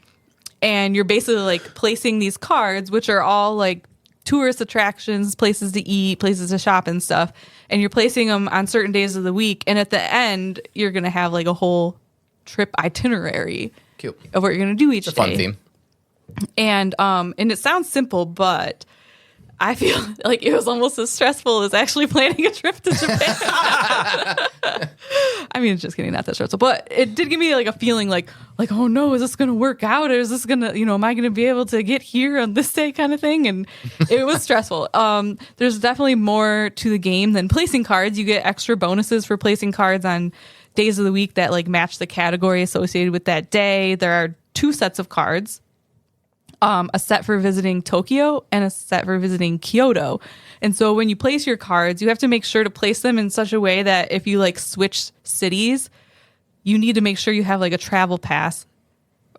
and you're basically like placing these cards, which are all like tourist attractions, places to eat, places to shop and stuff. And you're placing them on certain days of the week. And at the end, you're going to have like a whole trip itinerary Cute. of what you're going to do each It's a fun day. theme. And it sounds simple, but I feel like it was almost as stressful as actually planning a trip to Japan. I mean, just kidding, not that stressful, but it did give me like a feeling like, oh no, is this going to work out? Or is this going to, am I going to be able to get here on this day kind of thing? And it was stressful. There's definitely more to the game than placing cards. You get extra bonuses for placing cards on days of the week that like match the category associated with that day. There are 2 sets of cards. A set for visiting Tokyo and a set for visiting Kyoto. And so when you place your cards, you have to make sure to place them in such a way that if you like switch cities, you need to make sure you have like a travel pass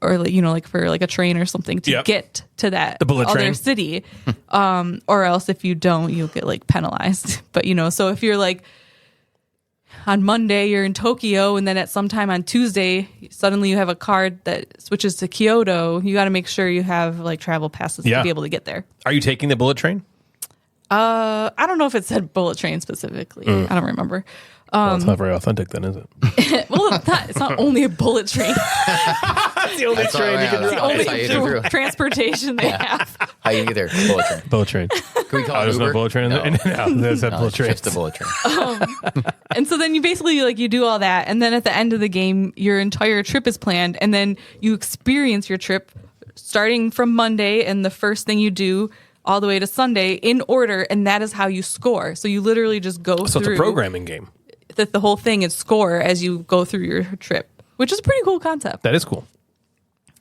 or like for like a train or something to Yep. get to that The bullet other train. city. Or else if you don't, you'll get like penalized. But so if you're like on Monday you're in Tokyo and then at some time on Tuesday suddenly you have a card that switches to Kyoto, you got to make sure you have like travel passes Yeah. to be able to get there. Are you taking the bullet train? I don't know if it said bullet train specifically. I don't remember. Well, it's not very authentic then, is it? Well, it's not only a bullet train. That's the only That's all right, It's the That's only how you get through. transportation they have. How you get there? Bullet train. Bullet train. Can we call Oh, it there's Uber? no bullet train in there? No, there's that No, bullet it's train. just the bullet train. And so then you basically like you do all that, and then at the end of the game, your entire trip is planned, and then you experience your trip starting from Monday, and the first thing you do all the way to Sunday in order, and that is how you score. So you literally just go So through it's a programming game. the whole thing and score as you go through your trip, which is a pretty cool concept. That is cool.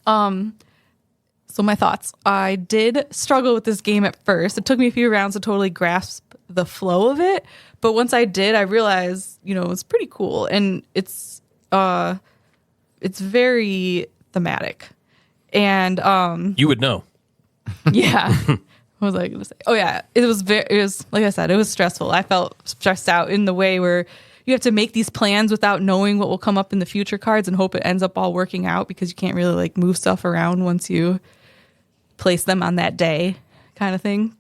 So my thoughts. I did struggle with this game at first. It took me a few rounds to totally grasp the flow of it. But once I did, I realized, it's pretty cool. And it's very thematic. And You would know. yeah. What was I going to say? Oh yeah. It was like I said, it was stressful. I felt stressed out in the way where you have to make these plans without knowing what will come up in the future cards and hope it ends up all working out because you can't really like move stuff around once you place them on that day kind of thing.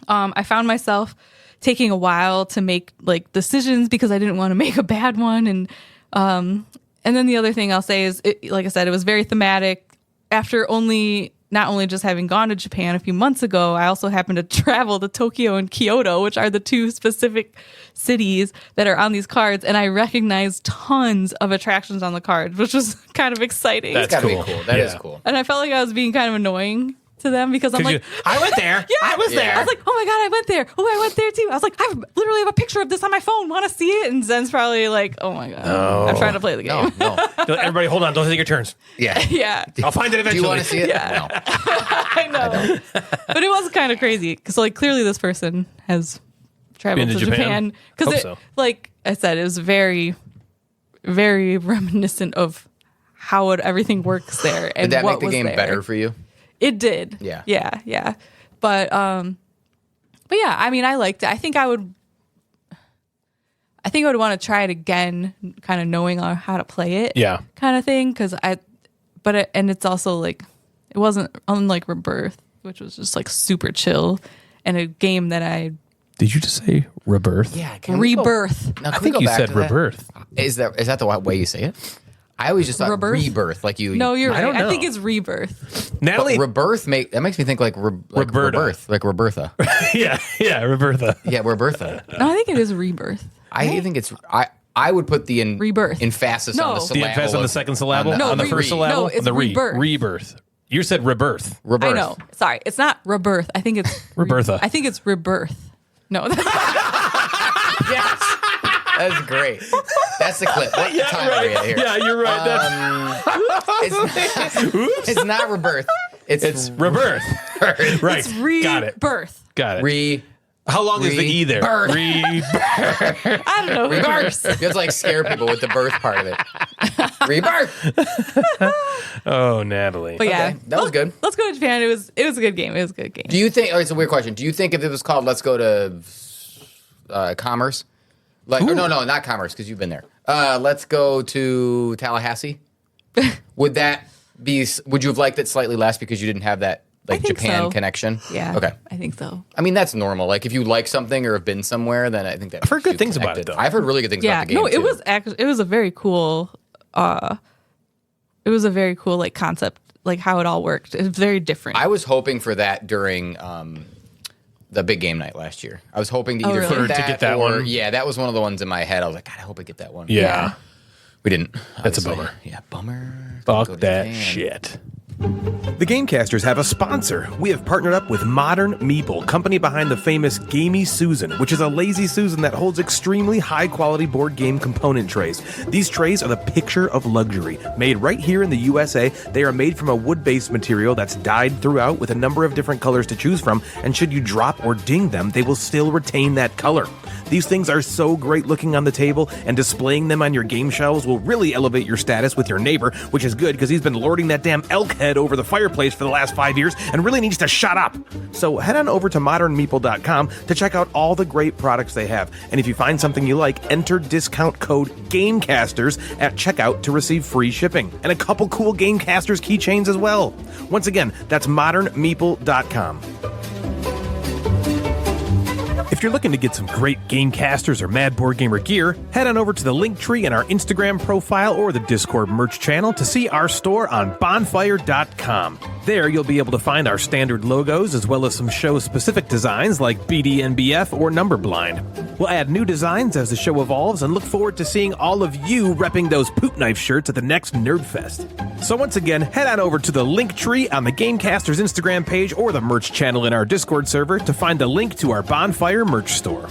I found myself taking a while to make like decisions because I didn't want to make a bad one. And then the other thing I'll say is, like I said, it was very thematic. After not only just having gone to Japan a few months ago, I also happened to travel to Tokyo and Kyoto, which are the 2 specific cities that are on these cards. And I recognized tons of attractions on the cards, which was kind of exciting. That's That's gotta cool. be cool. That is Yeah. cool. And I felt like I was being kind of annoying to them because I'm like, I went there. Yeah. I was there. I was like, oh my God, I went there. Oh, I went there too. I was like, I literally have a picture of this on my phone. Want to see it? And Zen's probably like, oh my God, I'm trying to play the game. No. Everybody, hold on. Don't take your turns. Yeah. Yeah. I'll find it Do eventually. you want to see it? Yeah. No. I know. But it was kind of crazy because like clearly this person has traveled Been to to Japan? Japan because Hope so. like I said, it was very, very reminiscent of how everything works there. And Did that what make the was game there. better for you? It did. Yeah. Yeah. But yeah, I mean, I liked it. I think I would want to try it again, kind of knowing how to play it. Yeah. Kind of thing. And it's also like, it wasn't unlike Rebirth, which was just like super chill and a game that I. Did you just say Rebirth? Yeah. Can we go- Rebirth. Now, I can we think go you back said to that? Rebirth. Is that the way you say it? I always just thought rebirth, like you. No, you're I right. don't I know. think it's Rebirth. Natalie. Rebirth that makes me think like Roberta. Rebirth, like Robertha. yeah, Roberta. Yeah, Robertha. No, I think it is Rebirth. I think it's I would put the Rebirth. emphasis on No. the The syllable. emphasis on the second syllable? No, on the re- first syllable? no, it's the rebirth. Rebirth. You said rebirth. Rebirth. I know. Sorry, it's not Rebirth. I think it's Robertha. I think it's Rebirth. No, that's Yes. That's great. That's the clip. What time are we at here? Yeah, you're right. It's not rebirth. It's rebirth. Right. it's Got it. Rebirth. Got it. How long is the E there? Rebirth. I don't know. Who cares? You have to like scare people with the birth part of it. Rebirth. Oh, Natalie. But yeah, Okay, that was good. Let's Go to Japan. It was a good game. It was a good game. Do you think? Oh, it's a weird question. Do you think if it was called "Let's Go to Commerce," like or no, not Commerce because you've been there. Let's go to Tallahassee. Would that be? Would you have liked it slightly less because you didn't have that like think Japan so. connection? Yeah. Okay. I think so. I mean that's normal. Like if you like something or have been somewhere, then I think that I've heard good you things about connected. it, though. I've heard really good things Yeah. about the game. No, it too. was actually it was a very cool. It was a very cool like concept, like how it all worked. It's very different. I was hoping for that during the big game night last year. I was hoping to either really? get that or, one? Yeah, that was one of the ones in my head. I was like, God, I hope I get that one. Yeah. We didn't. That's a obviously. bummer. Yeah, bummer. Fuck Go to that Japan. shit. The Gamecasters have a sponsor. We have partnered up with Modern Meeple, company behind the famous Gamey Susan, which is a lazy Susan that holds extremely high-quality board game component trays. These trays are the picture of luxury. Made right here in the USA, they are made from a wood-based material that's dyed throughout with a number of different colors to choose from, and should you drop or ding them, they will still retain that color. These things are so great looking on the table, and displaying them on your game shelves will really elevate your status with your neighbor, which is good because he's been lording that damn elk head over the fireplace for the last 5 years and really needs to shut up. So head on over to modernmeeple.com to check out all the great products they have. And if you find something you like, enter discount code Gamecasters at checkout to receive free shipping and a couple cool Gamecasters keychains as well. Once again, that's modernmeeple.com. If you're looking to get some great Gamecasters or Mad Board Gamer gear, head on over to the link tree in our Instagram profile or the Discord merch channel to see our store on bonfire.com. There you'll be able to find our standard logos as well as some show-specific designs like BDNBF or Numberblind. We'll add new designs as the show evolves and look forward to seeing all of you repping those poop knife shirts at the next Nerdfest. So once again, head on over to the link tree on the Gamecasters Instagram page or the merch channel in our Discord server to find the link to our Bonfire merch store.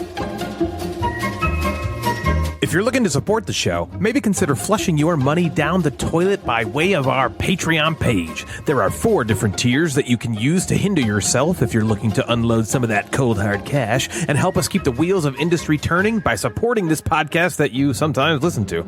If you're looking to support the show, maybe consider flushing your money down the toilet by way of our Patreon page. There are 4 different tiers that you can use to hinder yourself if you're looking to unload some of that cold hard cash and help us keep the wheels of industry turning by supporting this podcast that you sometimes listen to.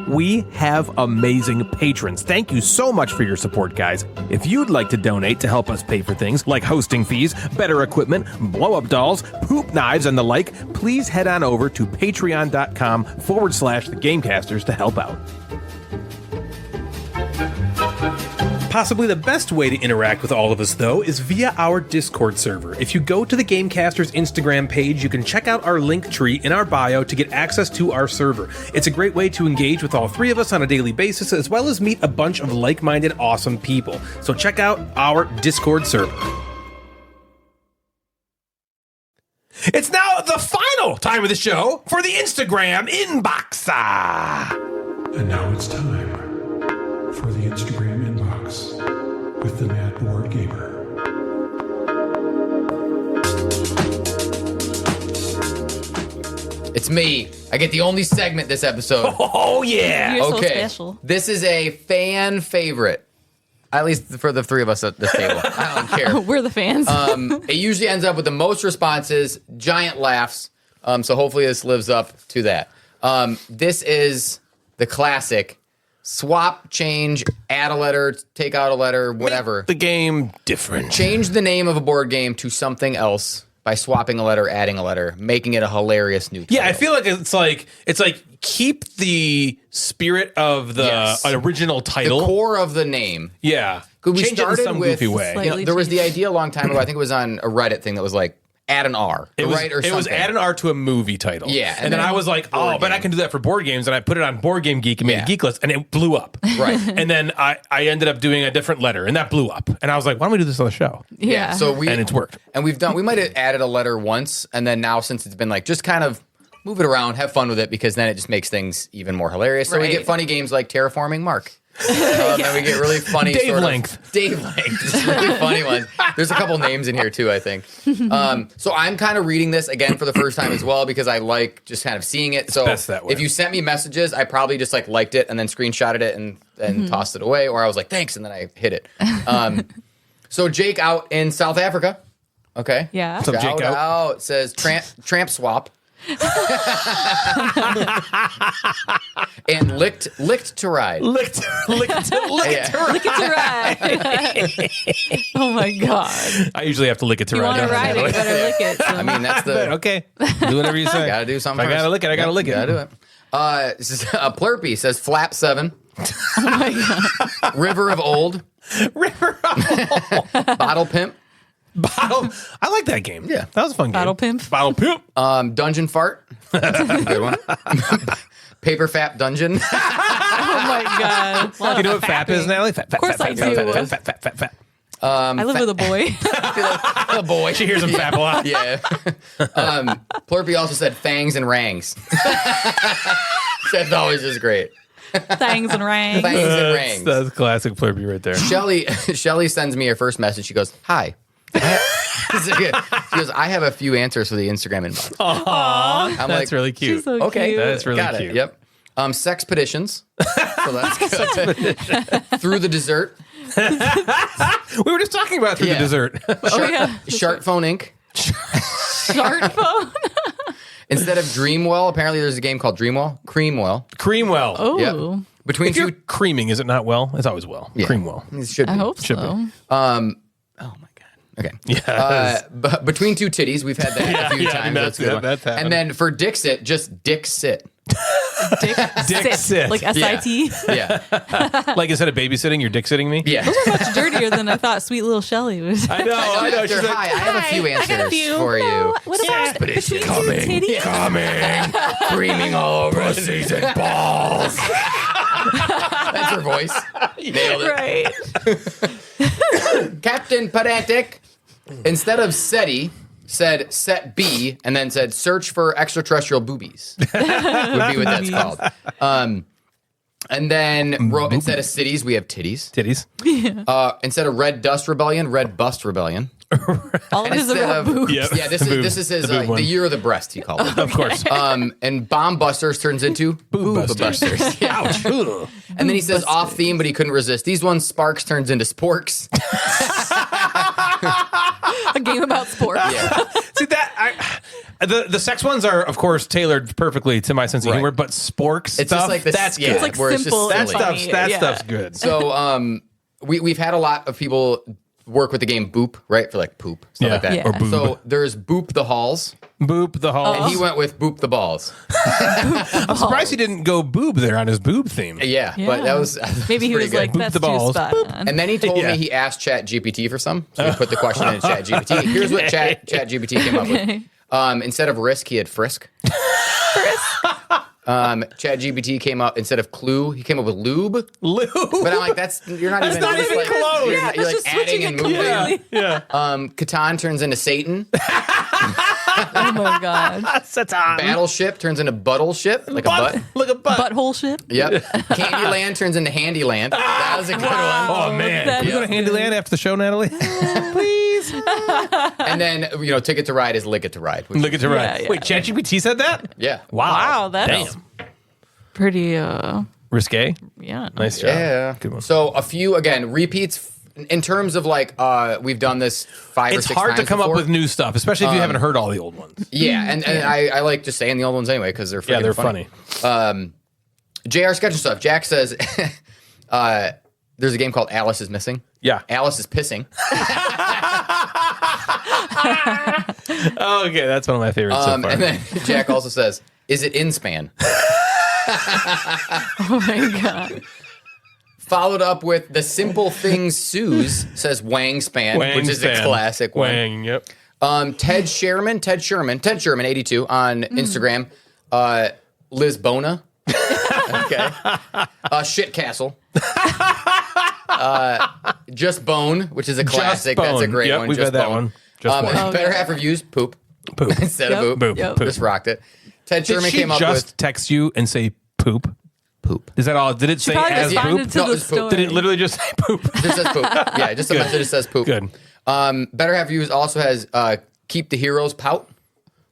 We have amazing patrons. Thank you so much for your support, guys. If you'd like to donate to help us pay for things like hosting fees, better equipment, blow-up dolls, poop knives, and the like, please head on over to patreon.com/the Gamecasters to help out. Possibly the best way to interact with all of us, though, is via our Discord server. If you go to the Gamecasters Instagram page, you can check out our link tree in our bio to get access to our server. It's a great way to engage with all 3 of us on a daily basis, as well as meet a bunch of like-minded, awesome people. So check out our Discord server. It's now the final time of the show for the Instagram inbox. And now it's time for the Instagram inbox with the Mad Board Gamer. It's me. I get the only segment this episode. Oh, yeah. You're so Okay. special. This is a fan favorite. At least for the three of us at this table. I don't care. We're the fans. It usually ends up with the most responses, giant laughs. So hopefully this lives up to that. This is the classic swap, change, add a letter, take out a letter, whatever. The game different. Change the name of a board game to something else by swapping a letter, adding a letter, making it a hilarious new title. Yeah, I feel like it's like keep the spirit of the Yes. original the title. core of the name. Yeah. We Change it in started some with, goofy way. Like- you know, there was the idea a long time ago. I think it was on a Reddit thing that was like add an R, It was, right, or something. it was add an R to a movie title. Yeah, And then I was like, oh, but I game. can do that for board games. And I put it on Board Game Geek and made Yeah. a geek list, and it blew up. Right. And then I ended up doing a different letter, and that blew up. And I was like, why don't we do this on the show? yeah. So And it's worked. And we might have added a letter once, and then now since it's been like just kind of move it around, have fun with it, because then it just makes things even more hilarious. So we Right. get funny games like Terraforming Mark. And we get really funny Dave sort Length. of Dave Length. Just really funny ones. There's a couple names in here too, I think. So I'm kind of reading this again for the first time as well because I like just kind of seeing it. So best that way. if you sent me messages, I probably just like liked it and then screenshotted it and tossed it away, or I was like thanks and then I hit it. So Jake out in South Africa. Okay. Yeah. What's up, Jake Shout out? out. Says tramp swap. And licked to ride. Licked Yeah. Lick it to ride. Oh my god. I usually have to lick it to You ride. want to don't I? ride it, you better lick it. So. I mean, that's the Okay. Do whatever you say. gotta do something. If I first. gotta lick it, I gotta lick it. Gotta do it. This is Plurpy says flap 7. oh my god. River of Old. River Bottle Pimp. Bottle. I like that game. Yeah. That was a fun game. Bottle Pimp. Bottle Pimp. Dungeon Fart. Good one. Paper Fap Dungeon. Oh my god. You know what FAP is, Natalie? Fap, Of course I do. Fap. I live with a boy. Oh boy. She hears him fap a lot. Yeah. Plurpy also said fangs and rangs. That's always just great. Thangs and rangs. Fangs and rangs. That's classic Plurpy right there. Shelly sends me her first message. She goes, "Hi." She goes, "I have a few answers for the Instagram inbox." I'm That's like, really cute. She's so okay, cute. That's really got cute. it. Yep. Sex petitions. So that's good. Through the dessert. We were just talking about through Yeah. the dessert. Oh yeah. Shark Phone Inc. Shark phone. Instead of Dreamwell, apparently there's a game called Dreamwell. Creamwell. Creamwell. Oh. Yep. Between If you're two. creaming, is it not well? It's always well. Yeah. Creamwell. It should be. I hope Should so. Oh my god. Okay. Yes. But between two titties, we've had that a few times. that's a good good. one. That's happened. And then for Dixit, just Dick Sit. Dick, sit. Like SIT. Yeah. Like instead of babysitting, you're dick sitting me? Yeah. Much dirtier than I thought sweet little Shelly was. I know. After, She's like, hi, I have a few answers for you. What about between two titties? coming. Creaming all over us. Pussies and balls. That's her voice. Nailed it. Right. Captain Pedantic, instead of SETI, said set B and then said search for extraterrestrial boobies. Would be what that's called. And then instead of cities, we have titties. Titties. Instead of Red Dust Rebellion, Red Bust Rebellion. All of his Instead about of boobs. Yep. yeah, this is his The boob one. the year of the breast. He called it. Of course. And Bomb Busters turns into Boob Busters. Yeah. Ouch. And then he says off theme, but he couldn't resist. These ones Sparks turns into Sporks. A game about sports. Yeah. See that the sex ones are of course tailored perfectly to my sense of Right. humor, but sporks It's stuff just like this. that's yeah, good. It's like where it's simple just and silly. funny. that Yeah. stuff's good. So we've had a lot of people work with the game Boop, right? For like poop, stuff Yeah. like that. Yeah. Or boob. So there's Boop the Halls, Boop the hall. and he went with Boop the Balls. I'm surprised he didn't go boob there on his boob theme. Yeah, but that was Maybe he pretty was good. like, Boop that's the too balls. spot on. And then he told Yeah. me he asked Chat GPT for some. So he put the question in Chat GPT. Here's what Chat GPT came up with. Instead of risk, he had frisk. Chat GPT came up instead of clue, he came up with lube. Lube. But I'm like, you're not even not just even like, close. You're, Yeah, you're that's like just adding switching and it moving. completely. Yeah. Catan turns into Satan. Oh my god. Satan. Battleship turns into Buttleship, like a butt. Look at butt. Butthole ship. Yep. Candyland turns into Handyland. That was a good one. Oh man, That can we go to Handyland after the show, Natalie? Please. And then, Ticket to Ride is Lick It to Ride. Which, Look at your right. yeah. Wait, ChatGPT said that? yeah. Wow, that's Damn. pretty Risque. yeah. Nice job. Yeah. Good one. So a few, again, repeats in terms of like, we've done this 5 or 6 It's times hard to come before. up with new stuff, especially if you haven't heard all the old ones. Yeah, and I like just saying the old ones anyway because they're Yeah, they're funny. funny. JR Sketch and Stuff. Jack says there's a game called Alice is Missing. Yeah. Alice is pissing. Oh, okay, that's one of my favorites so far. And then Jack also says, is it Inspan? Oh my god. Followed up with the Simple Things Suze says Wang Span, which is a classic one. Wang, yep. Ted Sherman, 82 on Instagram. Liz Bona. Okay. Shit Castle. Just Bone, which is a classic. Just That's a Bone. great Yep, one. we've Just had that Bone. one. Just one. Better Half Reviews, poop. Poop. Instead Yep. of boop. Boop. Poop. Just rocked it. Ted Did Sherman she came up just with text you and say poop? poop. Is that all? Did it say Probably as responded poop? to No, the it's poop. story. Did it literally just say poop? It just says poop. Yeah, just a message that says poop. Good. Better Half Reviews also has Keep the Heroes Pout,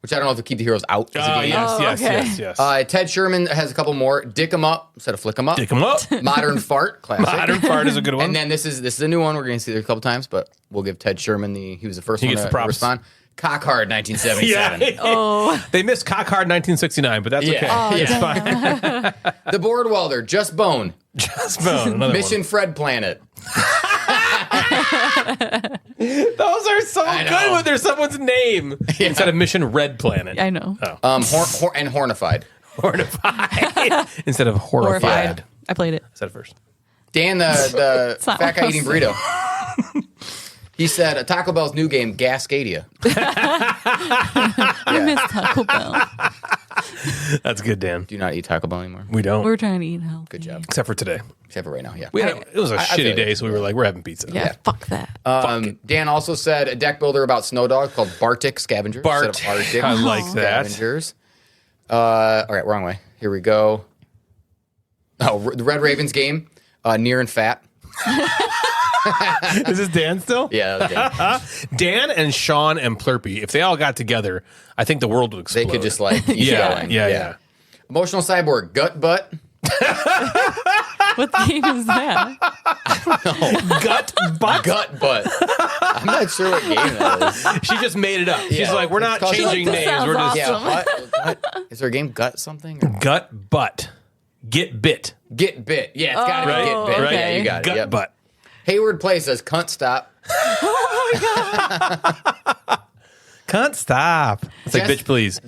which I don't know if Keep the Heroes Out is a Oh, game. yes, Oh, yes, okay. yes, yes. Ted Sherman has a couple more. Dick 'em Up instead of Flick 'em Up. Dick 'em up. Modern Fart, classic. Modern Fart is a good one. And then this is a new one. We're going to see it a couple times, but we'll give Ted Sherman he was the first He one gets to the props. respond. Cockhard 1977. yeah. Oh, They missed Cockhard 1969, but that's Yeah. okay. Oh, It's yeah. fine. The Board Welder, Just Bone. Just Bone, another Mission Fred Planet. one. Those are so I know. good when there's someone's name instead of Mission Red Planet. I know. Oh. And Hornified. Horrified instead of horrified. Horrified. I played it. Said it first. Dan, the not fat guy what I eating burrito. He said Taco Bell's new game, Gascadia. I miss Taco Bell. That's good, Dan. Do you not eat Taco Bell anymore? We don't. We're trying to eat healthy. Good job. Except for today. Except for right now, yeah. It was a I feel shitty you. day, so we were like, we're having pizza. Yeah, fuck that. Dan also said a deck builder about snow dogs called Bartic Scavengers. instead of Arctic I like that. Scavengers. All right, wrong way. Here we go. Oh, the Red Ravens game, Near and Fat. Is this Dan still? Yeah, that was Dan. Dan and Sean and Plurpy, if they all got together, I think the world would explode. They could just like keep yeah, going. yeah. Emotional Cyborg, Gut Butt. What game is that? Gut butt. Gut Butt. I'm not sure what game that is. She just made it up. She's Yeah. like, we're not It's called- changing That names. sounds We're just Yeah, Awesome. Gut. Is there a game Gut something? Or? gut butt. Get bit. Get Bit. Yeah, it's got to Right? be Get Bit. Right? Yeah, you got it. Gut Yep. butt. Hayward Play says Cunt Stop. Can't stop. It's like, Just- bitch, please.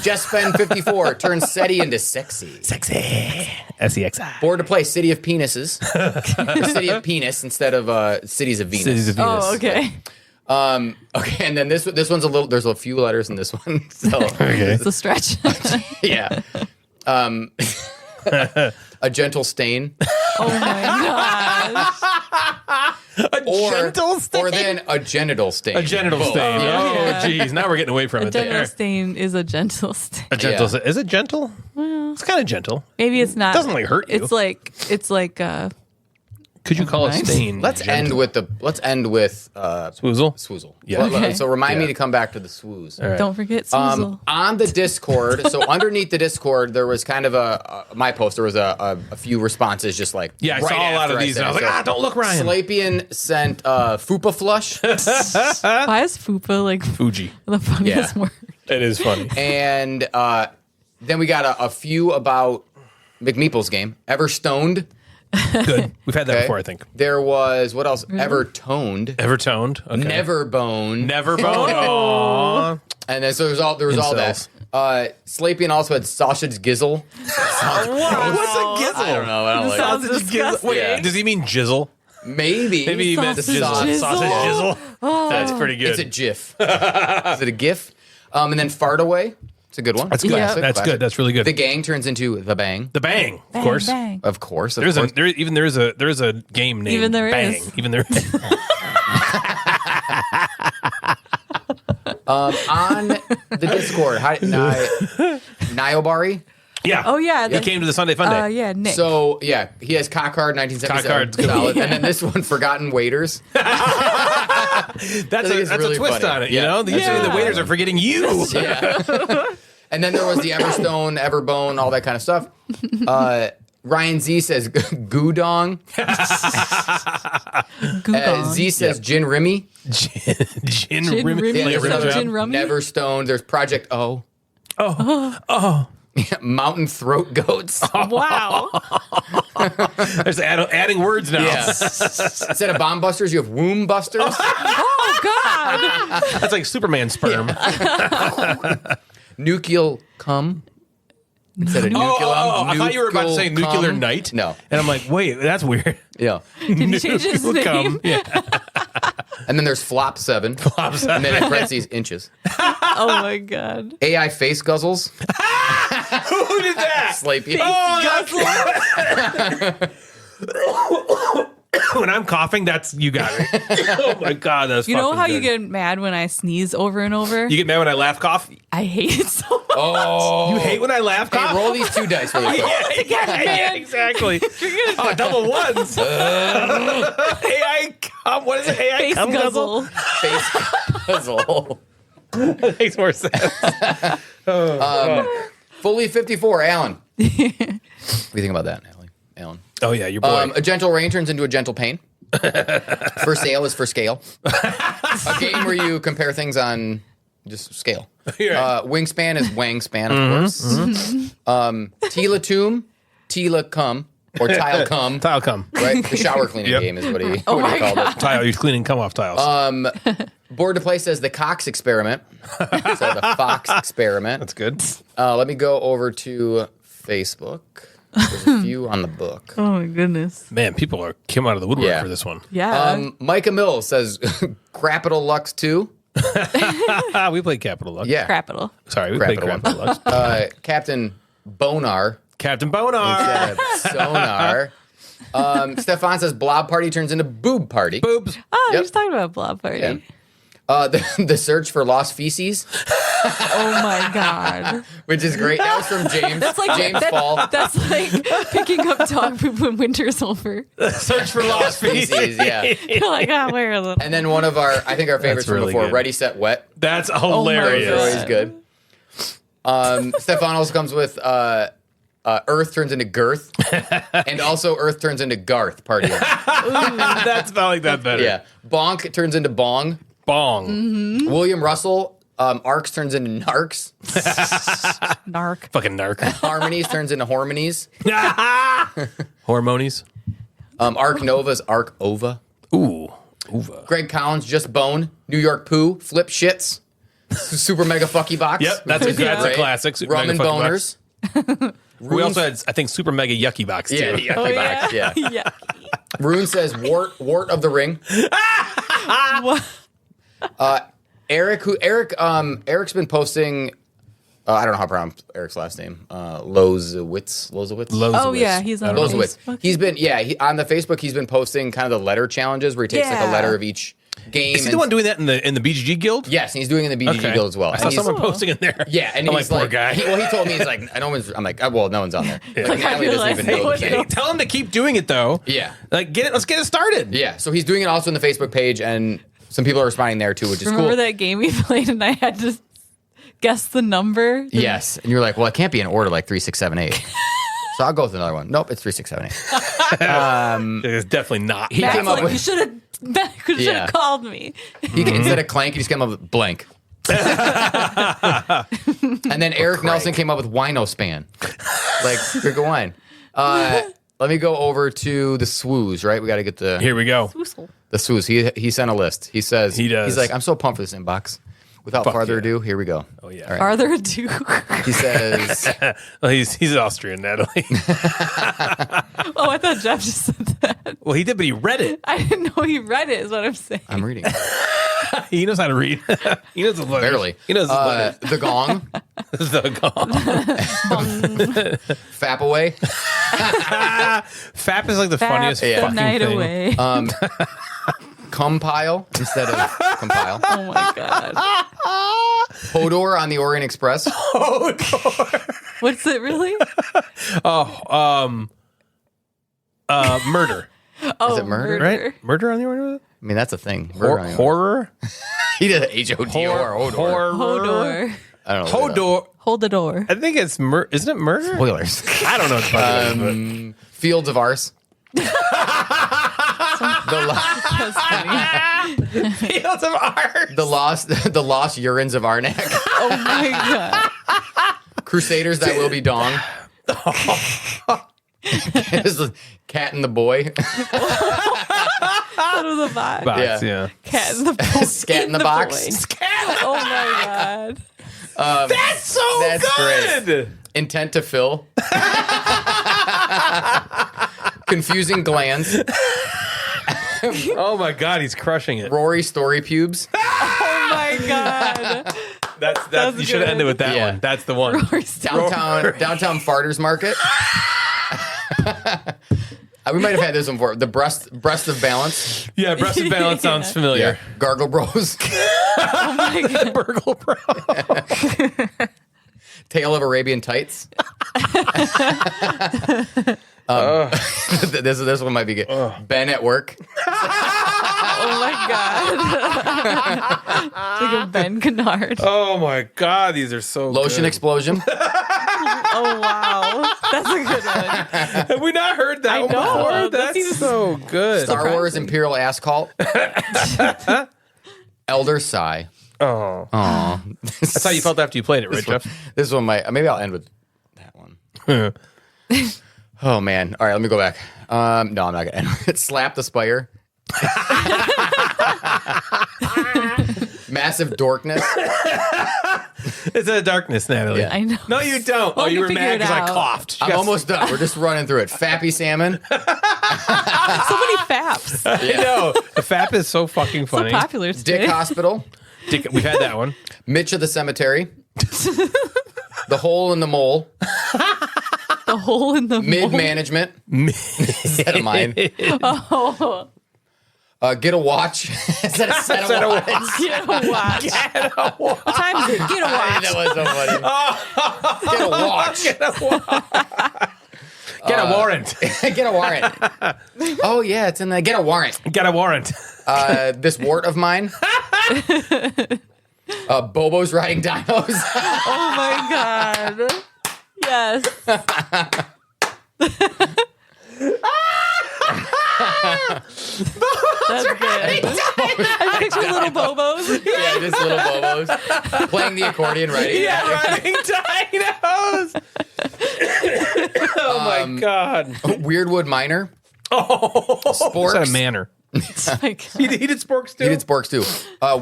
Just Spend 54 turns SETI into sexy. Sexy. S-E-X-I. Board to Play City of Penises. City of Penis instead of Cities of Venus. Cities of Venus. Oh, okay. Okay, and then this one's a little. There's a few letters in this one. So Okay. It's a stretch. yeah. A gentle stain. Oh my gosh. Or, gentle stain? Or then a genital stain. A genital Both. stain. Yeah. Oh, geez. Now we're getting away from A it gentle there. stain is a gentle stain. A gentle Yeah. Is it gentle? It's kind of gentle. Maybe it's not. Doesn't, like, hurt you. It's like Could you call a Nice. stain? Let's end with Swoozle. swoozle. Yeah. Okay. So remind me Yeah. to come back to the swooze. All right. don't forget Suzel. On the Discord, so underneath the Discord, there was kind of my post. There was a few responses, just like Yeah, I right saw a lot after of these, said and I was it. like, don't look, Ryan. Slapian sent Fupa Flush, Why is Fupa like Fuji. the funniest Yeah. word? It is funny. and then we got a few about McMeeple's game. Ever Stoned. Good. We've had that Okay. before, I think. There was what else? Ever Toned. Ever toned. Okay. Never Boned. Never boned. Aww. And then so there was all that. Slapian also had Sausage Gizzle. What's a gizzle? I don't know. I don't like Sounds it. disgusting. Wait, Yeah. does he mean jizzle? Maybe. Maybe he meant Sausage jizzle. jizzle. Sausage jizzle. That's pretty good. It's a GIF. Is it a GIF? And then Fart Away. It's a good one. That's good. Classic, That's classic. good. That's really good. The Gang turns into The Bang. The bang, of Bang, course. bang. Of course. There is a game named Even there Bang. is. Even there is. On the Discord, Niobari. Yeah. Oh, yeah. He came to the Sunday Fun Day. Yeah, Nick. So, yeah, he has Cockcard 1977. Cockcard's good. Solid. And then this one, Forgotten Waiters. That's a really twist funny. on it, you Yeah. know? Usually the Yeah. waiters are forgetting you. Yeah. And then there was the Everstone, Everbone, all that kind of stuff. Ryan Z says Gudong. Gugong. Z says Gin Rimy. Gin Gin Rim- Rummy. Yeah, There's rim another job. Gin Rummy? Neverstone. There's Project O. Oh. Mountain Throat Goats. Wow. There's adding words now. Yeah. Instead of Bomb Busters, you have Womb Busters. Oh, God. That's like Superman sperm. Nucleal Cum. Instead of Nucleum. I thought you were about to say Nucleal Nuclear Cum. Night. No. And I'm like, wait, that's weird. Yeah. Did he change his Nuclear cum. name? Yeah. And then there's Flop 7. And then in parentheses, inches. Oh, my God. AI Face Guzzles. Who did that? Slapey. When I'm coughing, that's you got it. Oh my god, that's You know fucking how you good. get mad when I sneeze over and over? You get mad when I laugh cough? I hate it so much. Oh. You hate when I laugh Hey, cough? roll these 2 dice really quick. Yeah, exactly. Oh, double ones. AI cum. What is it? AI Face cum guzzle? guzzle. Face Guzzle. That makes more sense. Fully 54, Alan. What do you think about that, Alan? Oh yeah, your boy. A gentle rain turns into a gentle pain. For sale is for scale. A game where you compare things on just scale. Yeah. Wingspan is Wangspan, of course. Tila Tomb, Tila Cum, or Tile Cum. Tile cum. Right? The shower cleaning Yep. game is what he called it. Tile. You're cleaning cum off tiles. Board to Play says the Cox Experiment. So the Fox Experiment. That's good. Let me go over to Facebook. There's a few on the book. Oh, my goodness. Man, people came out of the woodwork Yeah. for this one. Yeah. Micah Mills says Capital Lux 2. We played Capital Lux. Yeah. Crapital. Sorry, we played Capital Capital Lux. Captain Bonar. Captain Bonar. Sonar. Stefan says Blob Party turns into Boob Party. Boobs. Oh, Yep. we're just talking about Blob Party. Yeah. The search for lost feces, Oh, my God. which is great. That was from James. That's like James Fall. That's like picking up dog poop when winter's over. Search for lost feces. Feces, yeah. You're like, where is it? And then one of our, I think our favorites That's really from before, good. Ready, Set, Wet. That's Those hilarious. are always good. Stefan also comes with Earth turns into Girth, and also Earth turns into Garth. Party. That's I like that better. Yeah. Bonk turns into Bong. Bong. William Russell, Arcs turns into Narcs. Narc. Fucking narc. Harmonies turns into Hormonies. Hormonies. Arc Nova's Arc Ova. Ooh. Uva. Greg Collins, Just Bone. New York Poo, Flip Shits. Super Mega Fucky Box. Yep, that's a Great. classic. Super Rum Mega and Fucky Boners. Box. We also had, I think, Super Mega Yucky Box, too. Yeah, Yucky Oh, Box. Yeah. Yeah. Rune says Wart of the Ring. What? Eric's been posting. I don't know how to pronounce Eric's last name. Lozowitz. Oh, yeah. He's on Lozowitz. Facebook. He's been on the Facebook. He's been posting kind of the letter challenges where he takes like a Yeah. letter of each game. Is he the one doing that in the BGG Guild? Yes, and he's doing it in the BGG Guild as well. I And saw he's- someone posting in there. Yeah, and I'm he's like, poor guy. He told me, he's like, no one's. I'm like, well, no one's on there. Like, I apparently doesn't realized even they know the wouldn't. game. Hey, tell him to keep doing it, though. Yeah. Like, let's get it started. Yeah, so he's doing it also in the Facebook page, and some people are responding there too, which is Remember cool. that game we played and I had to guess the number? Yes, and you're like, well, it can't be in order like 3, 6, 7, 8. So I'll go with another one. Nope, it's 3, 6, 7, 8. It's definitely not. He Matt's came up like, with you should have Yeah. called me. instead of clank, he just came up with blank. And then Eric Nelson came up with wino span, like drink of wine. Let me go over to the swoos. Right, we got to get the Here we go. the swoos. He sent a list. He says He does. He's like, I'm so pumped for this inbox. Without farther yeah. ado, here we go. Oh, yeah. All right. Farther ado. He says, Well, he's Austrian, Natalie. Oh, I thought Jeff just said that. Well, he did, but he read it. I didn't know he read it, is what I'm saying. I'm reading. He knows how to read. He knows the letters. Barely. He knows the letters. The gong, The gong. fap away. Fap is like the funniest the fucking night thing. away. Cum pile instead of compile. Oh my god. Hodor on the Orient Express. What's it really? Murder. Oh, it murder? Right? Murder on the Orient? I mean, that's a thing. Murder on the Orient. Horror? He did H-O-D-O-R. Hodor. Horror. Hodor. I don't know. Hodor. Hold the door. I think it's isn't it murder? Spoilers. I don't know what the fuck it is, Fields of Arse. That's funny. Fields of Art. The lost urines of Arnak. Oh my god. Crusaders that will be dong. It's the Cat and the Boy. Out of the box. Box, yeah. Cat in the box. Scat in the box. boy. Oh my god. That's so That's good. great. Intent to fill. Confusing glands. Oh my god, he's crushing it. Rory story pubes. Oh my god. That's you should have good. ended with that Yeah. one. That's the one. Downtown farters market. We might have had this one before. The breast of balance. Yeah, breast of balance sounds familiar. Gargle bros. Oh my god. Burgle Bro. Tale of Arabian Tights. This one might be good. Ben at work. Oh my god. Like a Ben Kennard. Oh my god, these are so Lotion good. explosion. Oh wow. That's a good one. Have we not heard that one know. before? That's That's so good. Star Wars Imperial Ass Cult. Elder Sigh. Oh. That's how you felt after you played it, right, Jeff? This one might. Maybe I'll end with that one. Oh man! All right, let me go back. No, I'm not gonna end with it. Slap the Spire. Massive dorkness. It's a darkness, Natalie. Yeah. I know. No, you don't. Well, Oh, you you were figure mad it because I out. coughed. I'm Yes. almost done. We're just running through it. Fappy Salmon. So many faps. I know. The FAP is so fucking So funny. popular today. Dick Hospital. We've had that one. Mitch of the Cemetery. The Hole in the Mole. The hole in the Mid mold. Management. Is that a mine? Oh. Get a watch. Is that a set of watch? Get a watch. What time is it? Get a watch. That was so funny. Get a watch. Get a warrant. Get a warrant. Oh yeah, it's in the get a warrant. Get a warrant. This wart of mine. Bobo's riding dinos. Oh my god. Yes. That's good. I picture little Bobos. Yeah, just little Bobos playing the accordion, right? Yeah, riding dinos. Oh my god. Weirdwood Miner. Oh, Sporks. is that a manor? Oh my god. He did sporks too. He did sporks too.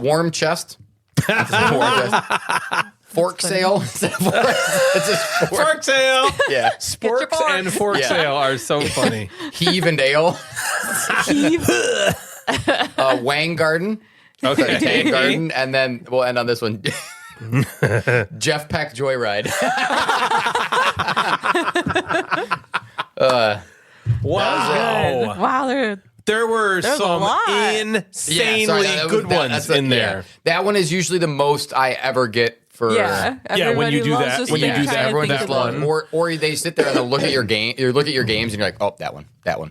Warm chest. That's a warm chest. Fork sale. It's a fork. Fork sale. Yeah. Sporks fork. and fork Yeah. sale are so funny. Heave and ale. Heave. Wang Garden. Okay. Tang Garden. And then we'll end on this one. Jeff Peck Joyride. Wow. Wow, There were There's a some lot. insanely that good ones that's in there. That one is usually the most I ever get for. yeah. Yeah, when you Everybody do loves that- just when you like do trying that, to Everyone think just of one. love, or they sit there and they'll look at your game. You look at your games and you're like, oh, that one.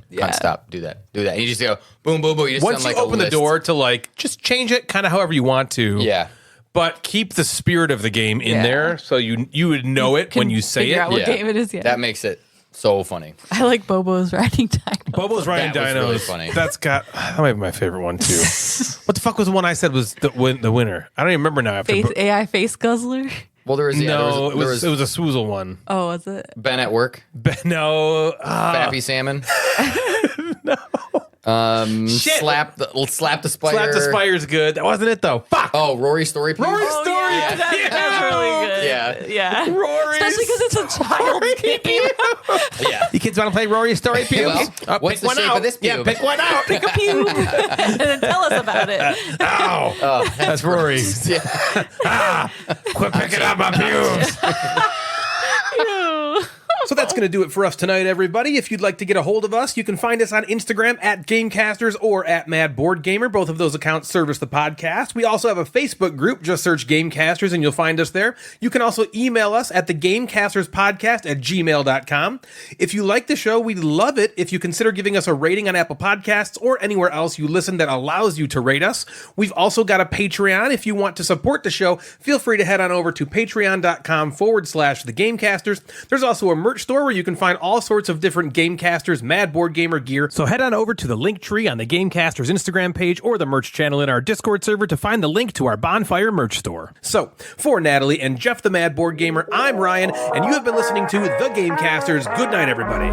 Yeah. Can't stop. Do that. And you just go boom, boom, boom. You just Once sound you like open a the list. door to like just change it kind of however you want to. Yeah. But keep the spirit of the game in Yeah. there so you would know it when you say figure it. out what Yeah. game it is. Yeah. That makes it so funny. I like Bobo's riding time. Bobo's riding That was dinos. really funny. That might be my favorite one too. What the fuck was the one I said was the winner? I don't even remember now. After AI face guzzler. Well, there was no, there was it was a Swoozle one. Oh, was it? Ben at work, No, Fappy Salmon. shit. Slap the Spire. Slap the Spire's good. That wasn't it though. Fuck. Oh, Rory Story. Pubes. Rory Oh, Story. yeah, that's really good. Yeah. Yeah. Rory. Especially because it's a child's game. Yeah. You kids want to play Rory Story Pubes? Well, what's pick the one shape out. of this Yeah, pube? pick one out. Pick a pube. And then tell us about it. Ow. That's Rory. Yeah. Quit picking up my pubes. Ew. So that's going to do it for us tonight, everybody. If you'd like to get a hold of us, you can find us on Instagram at Gamecasters or at Mad Board Gamer. Both of those accounts service the podcast. We also have a Facebook group. Just search Gamecasters and you'll find us there. You can also email us at thegamecasterspodcast@gmail.com. If you like the show, we'd love it if you consider giving us a rating on Apple Podcasts or anywhere else you listen that allows you to rate us. We've also got a Patreon. If you want to support the show, feel free to head on over to patreon.com/thegamecasters. There's also a merch store where you can find all sorts of different Gamecasters Mad Board Gamer gear. So head on over to the link tree on the Gamecasters Instagram page or the merch channel in our Discord server to find the link to our Bonfire merch store. So, for Natalie and Jeff the Mad Board Gamer, I'm Ryan, and you have been listening to The Gamecasters. Good night, everybody.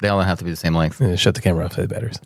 They all have to be the same length. Shut the camera off, say the batteries.